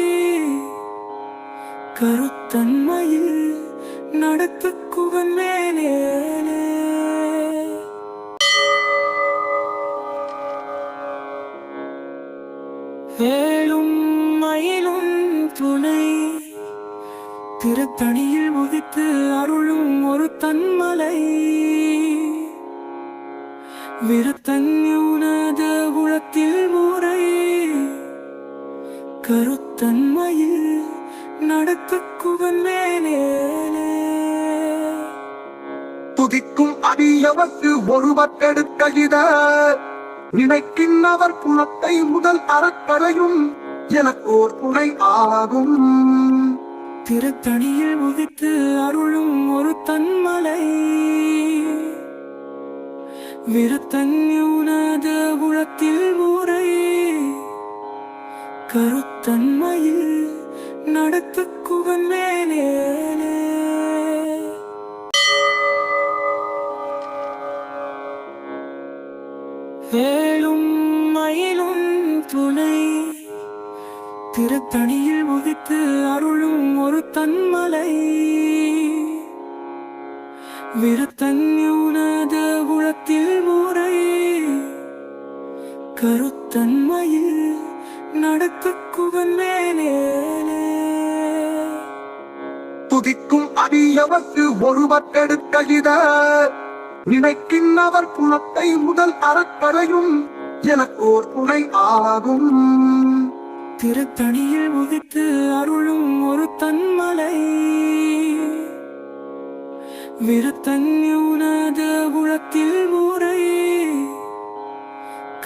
கருத்தன்மையில் நடத்து குகன் மேலே. வேலும் மயிலும் துணை, திருத்தணியில் உதித்து அருளும் ஒரு தன்மலை, விருத்தன்யுனத உளத்தில் ஊரை, கருத்தன்மையில் நடத்து குகன் மேலே. துதிக்கும் அடியவர்க்கு ஒருவர் எடுக்க இதர், நினைக்கின்றவர் குணத்தை முதல் அறக்கரையும் எனக்கு ஓர் துணை ஆகும். திருத்தணியில் உதித்து அருளும் ஒரு தன்மலை, விருத்தன்யுனத உளத்தில் ஊரை, கருத்தன்மையில் நடத்து குகன் மேலே. வேலும் மயிலும் துணை, திருத்தணியில் உதித்து அருளும் ஒரு தன்மலை, விருத்தன்யுனத உளத்தில் ஊரை, கருத்தன்மையில் நடத்து குகன் மேலே. துதிக்கும் அடியவர்க்கு ஒருவர் எடுக்க இதர், நினைக்கின்றவர் குணத்தை முதல் அறக்கரையும் எனக்கு ஓர் துணை ஆகும். திருத்தணியில் உதித்து அருளும் ஒரு தன்மலை, விருத்தன்யுனத உளத்தில் ஊரை,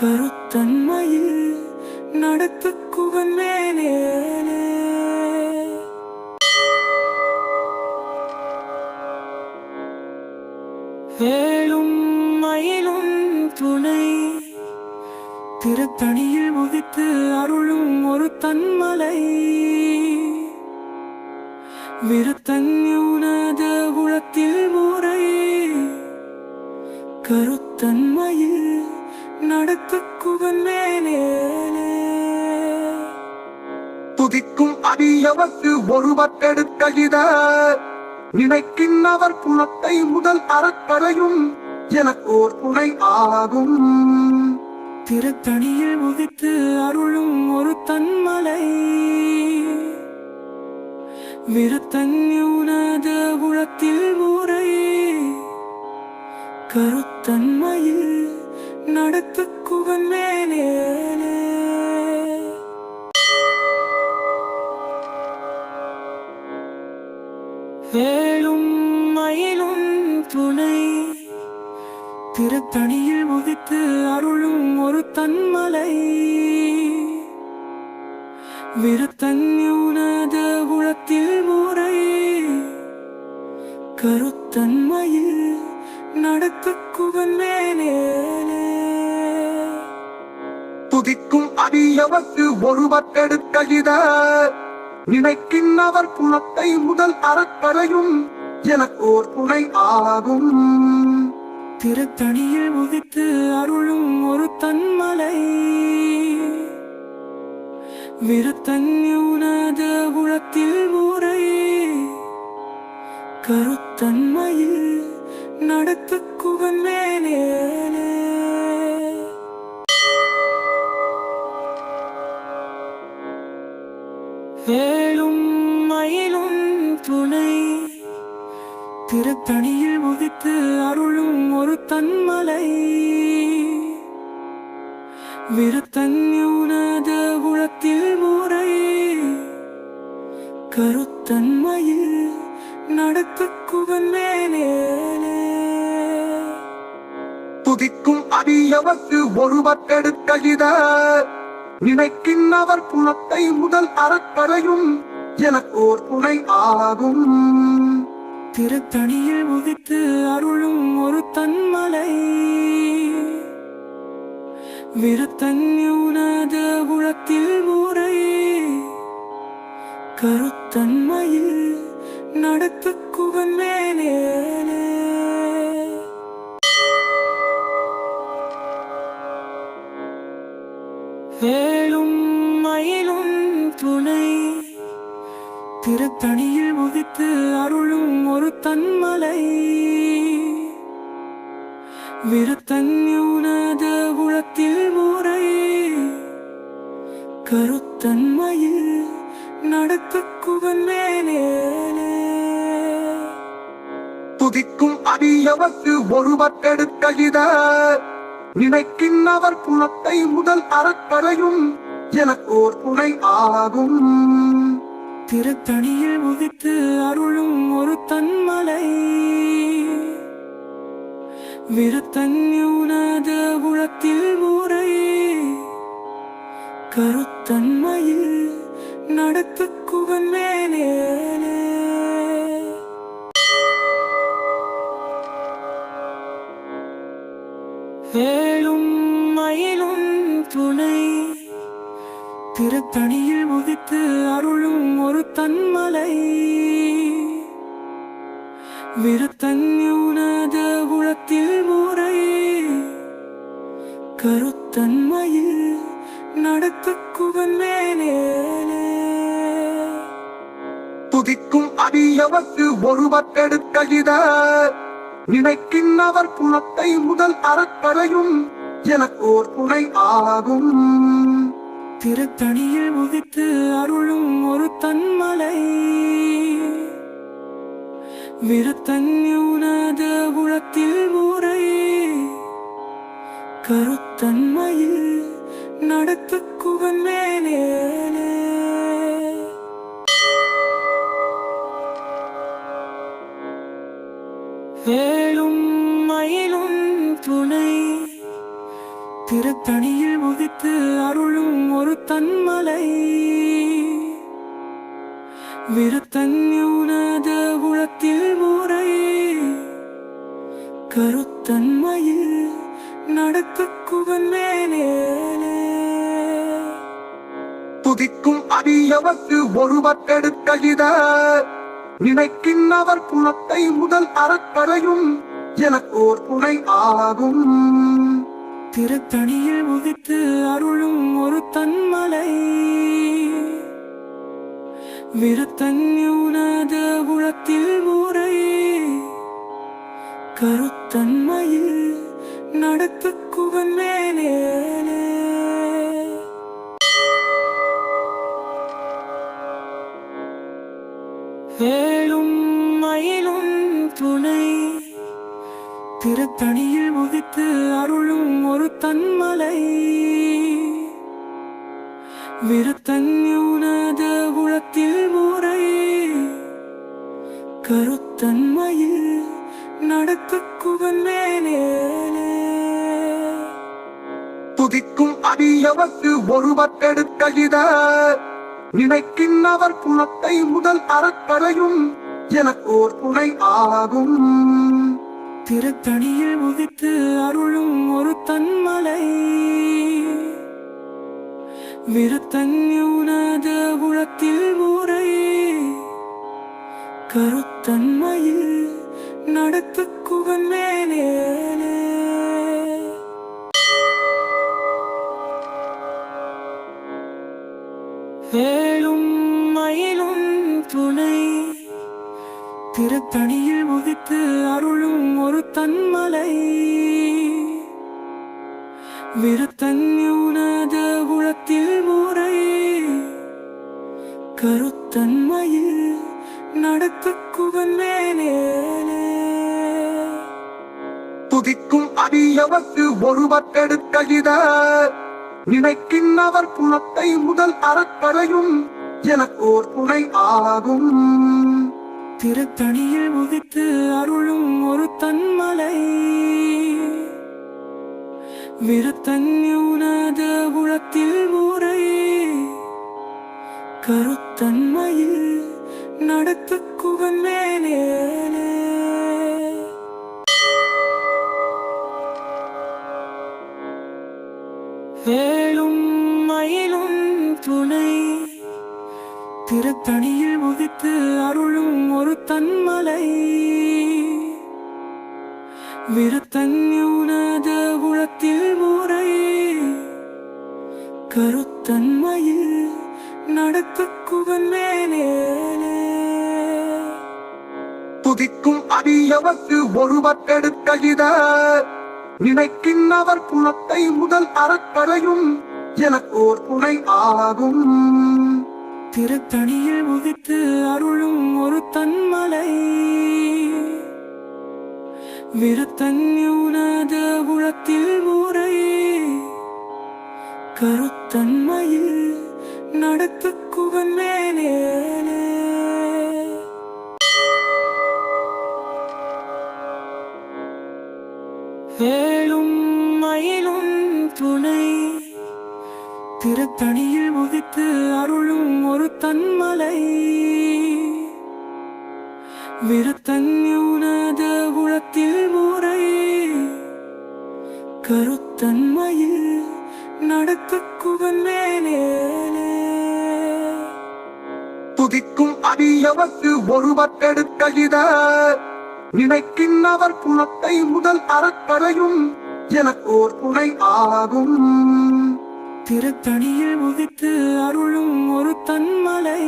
கருத்தன்மையில் நடத்து குகன் மேலே. வேலும் மயிலும் துணை, திருத்தணியில் உதித்து அருளும் ஒரு தன்மலை, விருத்தன்யுனத உளத்தில் ஊரை, கருத்தன்மையில் நடத்து குகன் மேலே. துதிக்கும் அடியவர்க்கு ஒருவர் எடுக்க இதர், நினைக்கின்றவர் குணத்தை முதல் அறக்கரையும் எனக்கு ஓர் துணை ஆகும். திருத்தணியில் உதித்து அருளும் ஒரு தன்மலை, விருத்தன்யுனத உளத்தில் ஊரை, கருத்தன்மையில் நடத்து குகன் மேலே. வேலும் மயிலும் துணை, திருத்தணியில் உதித்து அருளும் ஒரு தன்மலை, விருத்தன்யுனத உளத்தில் ஊரை, கருத்தன்மையில் நடத்து குகன் மேலே. துதிக்கும் அடியவர்க்கு ஒருவர் எடுக்க இதர், நினைக்கின்றவர் குணத்தை முதல் அறக்கரையும் எனக்கு ஓர் துணை ஆகும். திருத்தணியில் உதித்து அருளும் ஒரு தன்மலை, விருத்தன்யுனத உளத்தில் ஊரை, கருத்தன்மையில் நடத்துக்குவன் மேலே. வேலும் மயிலும் துணை திருத்தணியில் உதித்து அருளும் ஒரு தன்மலை. விருத்தன்யுனத உளத்தில் முறை கருத்தன்மையில் நடத்துக்குவன் மேலே. துதிக்கும் அடியவர்க்கு ஒருவர் கெடுக்கழித நினைக்கின்றவர் குணத்தை முதல் அறக்கரையும் எனக்கோர் துணை ஆகும். திருத்தணியில் உதித்து அருளும் ஒரு தன்மலை. விருத்தன்யுனத உளத்தில் முறை கருத்தன்மையில் நடத்துக்குவன் மேலே. வேலும் மயிலும் துணை திருத்தணியில் உதித்து அருளும் ஒரு தன்மலை. விருத்தன்யுனத உளத்தில் முறை கருத்தன்மையில் நடத்துக்குவன் மேலே. துதிக்கும் அடியவர்க்கு ஒருவர் கெடுக்கழித நினைக்கின்றவர் குணத்தை முதல் அறக்கரையும் எனக்கோர் துணை ஆகும். திருத்தணியில் உதித்து அருளும் ஒரு தன்மலை. விருத்தன்யுனத உளத்தில் முறை கருத்தன்மையில் நடத்துக்குவன் மேலே. வேலும் மயிலும் துணை திருத்தணியில் உதித்து அருளும் ஒரு தன்மலை. விருத்தன்யுனத உளத்தில் முறை கருத்தன்மையில் நடத்துக்குவன் மேலே. துதிக்கும் அடியவர்க்கு ஒருவர் கெடுக்கழித நினைக்கின்றவர் குணத்தை முதல் அறக்கரையும் எனக்கோர் துணை ஆகும். திருத்தணியில் உதித்து அருளும் ஒரு தன்மலை. விருத்தன்யுனத உளத்தில் முறை கருத்தன்மையில் நடத்துக்குவன் மேலே. வேலும் மயிலும் துணை திருத்தணியில் உதித்து அருளும் ஒரு தன்மலை. விருத்தன்யுனத உளத்தில் முறை கருத்தன்மையில் நடத்துக்குவன் மேலே. துதிக்கும் அடியவர்க்கு ஒருவர் கெடுக்கழித நினைக்கின்றவர் குணத்தை முதல் அறக்கரையும் எனக்கோர் துணை ஆகும். திருத்தணியில் உதித்து அருளும் ஒரு தன்மலை. விருத்தன்யுனத உளத்தில் முறை கருத்தன்மையில் நடத்துக்குவன் மேலே. வேலும் மயிலும் துணை திருத்தணியில் உதித்து அருளும் ஒரு தன்மலை. விருத்தன்யுனத உளத்தில் முறை கருத்தன்மையில் நடத்துக்குவன் மேலே. துதிக்கும் அடியவர்க்கு ஒருவர் கெடுக்கழித நினைக்கின்றவர் குணத்தை முதல் அறக்கரையும் எனக்கோர் துணை ஆகும். திருத்தணியில் உதித்து அருளும் ஒரு தன்மலை. விருத்தன்யுனத உளத்தில் முறை கருத்தன்மையில் நடத்துக்குவன் மேலே. வேலும் மயிலும் துணை திருத்தணியில் உதித்து அருளும் ஒரு தன்மலை விருத்தன்யுனத உளத்தில் முறை கருத்தன்மையில் நடத்து குவன்மேலே துதிக்கும் அடியவர்க்கு ஒருவர் கெடுக்ககித நினைக்கின்றவர் புலத்தை முதல் அறக்கரையும் எனக்கோர் துணை ஆகும். திருத்தணியில் உதித்து அருளும் ஒரு தன்மலை விருத்தன்யுனத உளத்தில் முறை கருத்தன்மையில் நடத்து குவன்மேலே வேலும் மயிலும் துணை திருத்தணியில் உதித்து அருளும் ஒரு தன்மலை விருத்தன்யுனத உளத்தில் முறை கருத்தன்மையில் நடத்து குவன்மேலே துதிக்கும் அடியவர்க்கு ஒருவர் கெடுக்ககித நினைக்கின்றவர் புலத்தை முதல் அறக்கரையும் எனக்கோர் துணை ஆகும். திருத்தணியில் உதித்து அருளும் ஒரு தன்மலை விருத்தன்யுனத உளத்தில் முறை கருத்தன்மையில் நடத்து குவன்மேலே வேலும் மயிலும் துணை திருத்தணியில் உதித்து அருளும் ஒரு தன்மலை விருத்தன்யுனத உளத்தில் முறை கருத்தன்மையில் நடத்து குவன்மேலே துதிக்கும் அடியவர்க்கு ஒருவர் கெடுக்ககித நினைக்கின்றவர் புலத்தை முதல் அறக்கரையும் எனக்கோர் துணை ஆகும். திருத்தணியில் உதித்து அருளும் ஒரு தன்மலை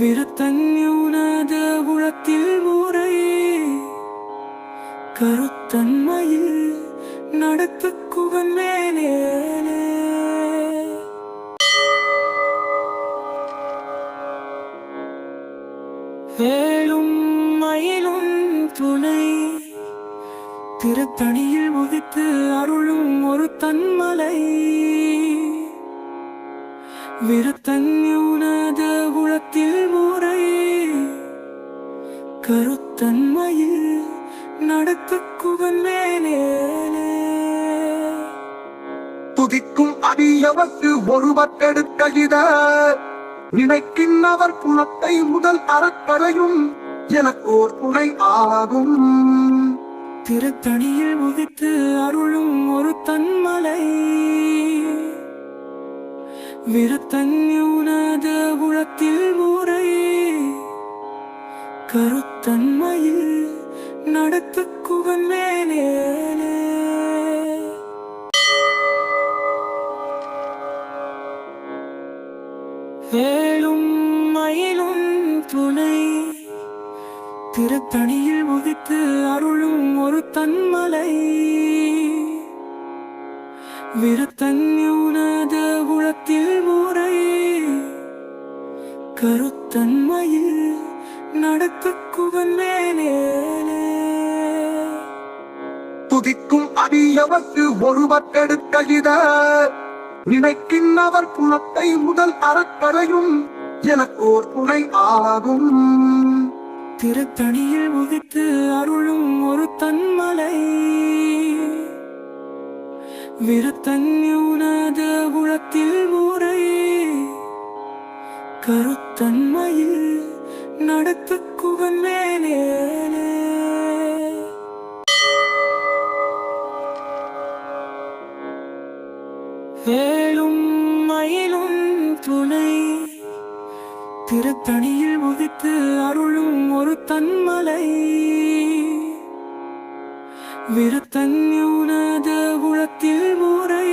விருத்தன்யுனத உளத்தில் முறை கருத்தன்மையில் நடத்து குவன்மேலே வேலும் மயிலும் துணை திருத்தணியில் உதித்து அருளும் ஒரு தன்மலை விருத்தன்யுனத உளத்தில் முறை கருத்தன்மையில் நடத்து குவன்மேலே துதிக்கும் அடியவர்க்கு ஒருவர் கெடுக்ககித நினைக்கின்றவர் புலத்தை முதல் அறக்கரையும் எனக்கோர் துணை ஆகும். திருத்தணியில் உதித்து அருளும் ஒரு தன்மலை விருத்தன்யுனத உளத்தில் முறை கருத்தன்மையில் நடத்து குவன்மேலே வேலும் மயிலும் துணை திருத்தணியில் உதித்து அருளும் ஒரு தன்மலை விருத்தன்யுனத உளத்தில் முறை கருத்தன்மையில் நடத்து குவன்மேலே துதிக்கும் அடியவர்க்கு ஒருவர் கெடுக்ககித நினைக்கின்றவர் புலத்தை முதல் அறக்கரையும் எனக்கோர் துணை ஆகும். திருத்தணியில் உதித்து அருளும் ஒரு தன்மலை விருத்தன்யுனத உளத்தில் முறை கருத்தன்மையில் நடத்து குவன்மேலே வேலும் மயிலும் துணை திருத்தணியில் உதித்து அருளும் ஒரு தன்மலை விருத்தன்யுனத உளத்தில் முறை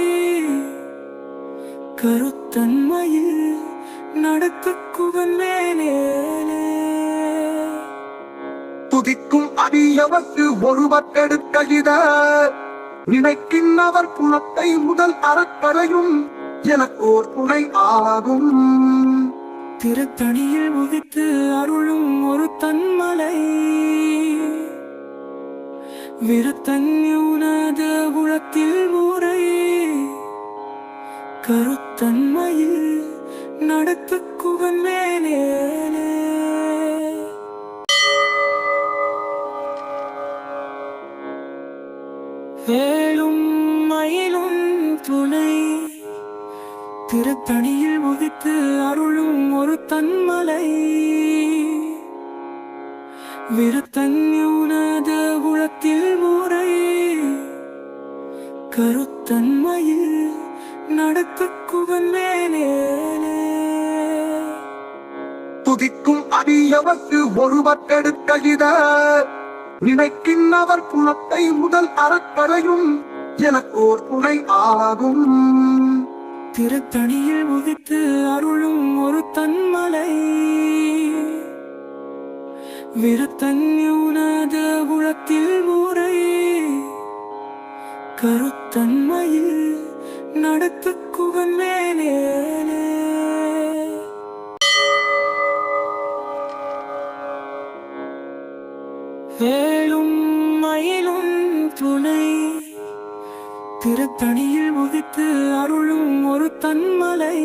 கருத்தன்மையில் நடத்து குவன்மேலே துதிக்கும் அடியவர்க்கு ஒருவர் எடுக்க இத நினைக்கின்றவர் குணத்தை முதல் அறக்கரையும் எனக்கு ஓர் துணை ஆகும். திருத்தணியில் உதித்து அருளும் ஒரு தன்மலை விருத்தன்யுனத உளத்தில் ஊரை கருத்தன்மையில் நடத்து குவன் மேலே வேலும் மயிலும் துணை திருத்தணியில் உதித்து அருளும் ஒரு தன்மலை விருத்தன்யுனத உளத்தில் ஊரை கருத்தன்மையில் நடத்து குவன் மேலே துதிக்கும் அடியவர்க்கு ஒருவர் எடுக்க இத நினைக்கின்றவர் குணத்தை முதல் அறக்கரையும் எனக்கு ஓர் துணை ஆகும். திருத்தணியில் உதித்து அருளும் ஒரு தன்மலை விருத்தன்யுனத உளத்தில் ஊரை கருத்தன்மையில் நடத்து குவன் மேலே வேலும் மயிலும் துணை திருத்தணியில் உதித்து அருளும் ஒரு தன்மலை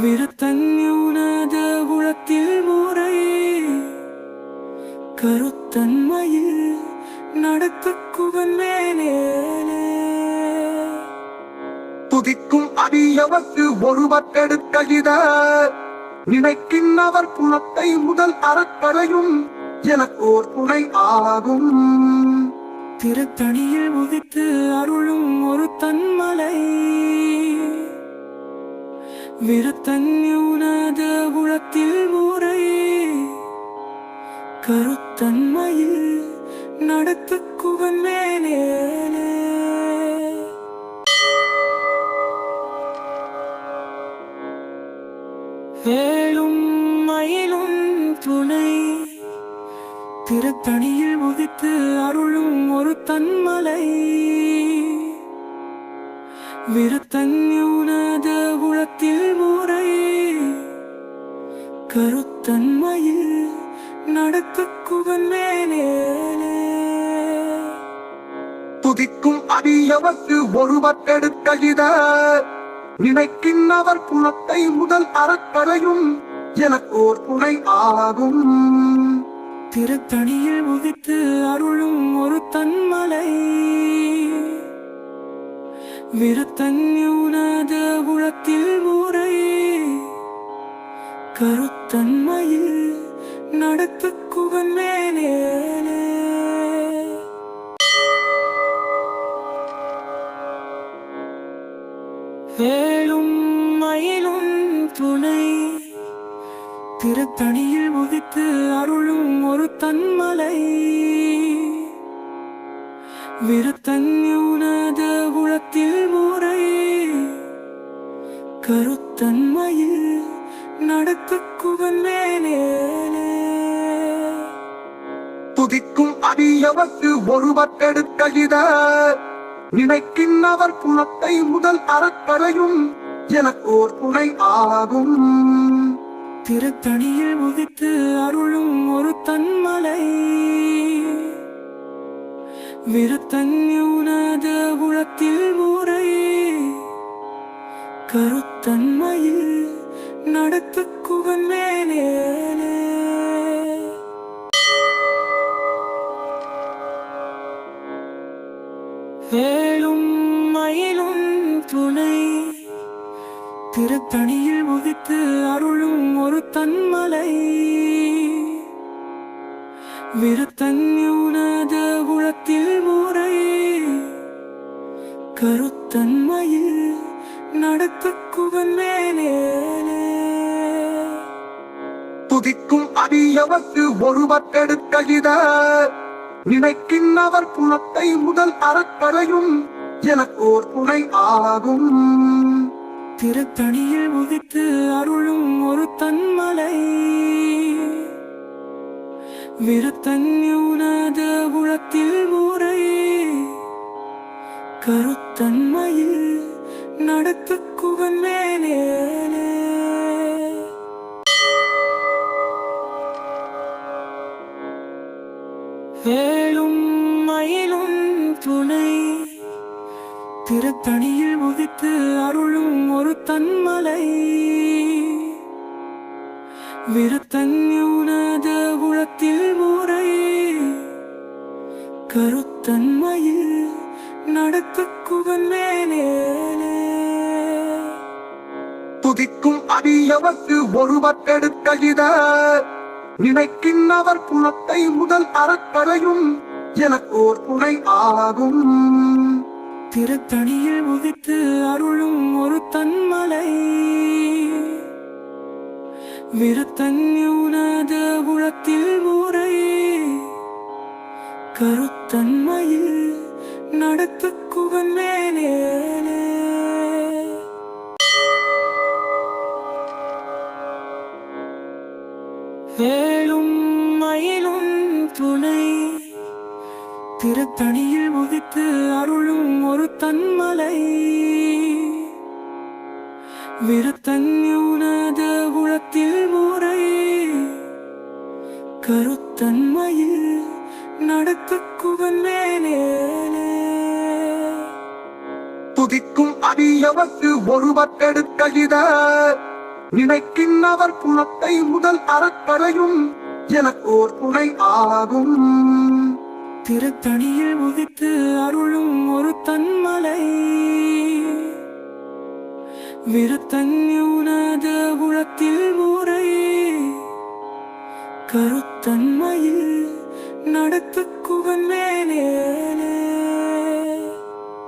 விருத்தன்யுனத உளத்தில் ஊரை கருத்தன்மையில் நடத்து குவன் மேலே துதிக்கும் அடியவர்க்கு ஒருவர் எடுக்க இத நினைக்கின்றவர் குணத்தை முதல் அறக்கரையும் எனக்கு ஓர் துணை ஆகும். திருத்தணியில் உதித்து அருளும் ஒரு தன்மலை விருத்தன்யுனத உளத்தில் ஊரை கருத்தன்மையில் நடத்து குவன் மேலே வேலும் மயிலும் துணை திருத்தணியில் உதித்து அருளும் ஒரு தன்மலை விருத்தன்யுனத உளத்தில் ஊரை கருத்தன்மையில் நடத்து குவன் மேலே துதிக்கும் அடியவர்க்கு ஒருவர் எடுக்க இத நினைக்கின்றவர் குணத்தை முதல் அறக்கரையும் எனக்கு ஓர் துணை ஆகும். திருத்தணியில் உதித்து அருளும் ஒரு தன்மலை விருத்தன்யுனத உளத்தில் ஊரை கருத்தன்மையில் நடத்து குவன் மேலே வேலும் மயிலும் துணை திருத்தணியில் உதித்து அருளும் ஒரு தன்மலை விருத்தன்யுனத உளத்தில் ஊரை கருத்தன்மையில் நடத்து குவன் மேலே துதிக்கும் அடியவர்க்கு ஒருவர் எடுக்க இத நினைக்கின்றவர் குணத்தை முதல் அறக்கரையும் எனக்கு ஓர் துணை ஆகும். திருத்தணியில் உதித்து அருளும் ஒரு தன்மலை விருத்தன்யுனத உளத்தில் ஊரை கருத்தன்மையில் நடத்து குவன் மேலே வேலும் மயிலும் துணை திருத்தணியில் உதித்து அருளும் ஒரு தன்மலை விருத்தன்யுனத உளத்தில் ஊரை கருத்தன்மையில் நடத்து குவன் மேலே துதிக்கும் அடியவர்க்கு ஒருவர் எடுக்க இத நினைக்கின்றவர் குணத்தை முதல் அறக்கரையும் எனக்கு ஓர் துணை ஆகும். திருத்தணியில் உதித்து அருளும் ஒரு தன்மலை விரத்தன்யுனத உளத்தில் முறை கருத்தன்மையில் நடத்து குகன் மேலே வேலும் மயிலும் துணை திருத்தணியில் உதித்து அருளும் ஒரு தன்மலை விரத்தன்யுனத உளத்தில் முறை கருத்தன்மையில் நடத்து குகன் மேலே துதிக்கும் அடியவர்க்கு ஒருவர் எடுக்கையிட நினைக்கின்றவர் குலத்தை முதல் அறக்கரையும் எனக்கு ஓர் துணை ஆகும். திருத்தணியில் உதித்து அருளும் ஒரு தன்மலை விரத்தன்யுனத உளத்தில் முறை கருத்தன்மையில் நடத்து குகன் மேலே வேலும் மயிலும் துணை திருத்தணியில் உதித்து அருளும் ஒரு தன்மலை விரத்தன்யுனத உளத்தில் முறை கருத்தன்மையில் நடத்து குகன் மேலே துதிக்கும் அடியவர்க்கு ஒருவர் எடுக்கையிட நினைக்கின்றவர் குலத்தை முதல் அறக்கரையும் எனக்கு ஓர் துணை ஆகும். திருத்தணியில் உதித்து அருளும் ஒரு தன்மலை விரத்தன்யுனத உளத்தில் முறை கருத்தன்மையில் நடத்து குகன் மேலே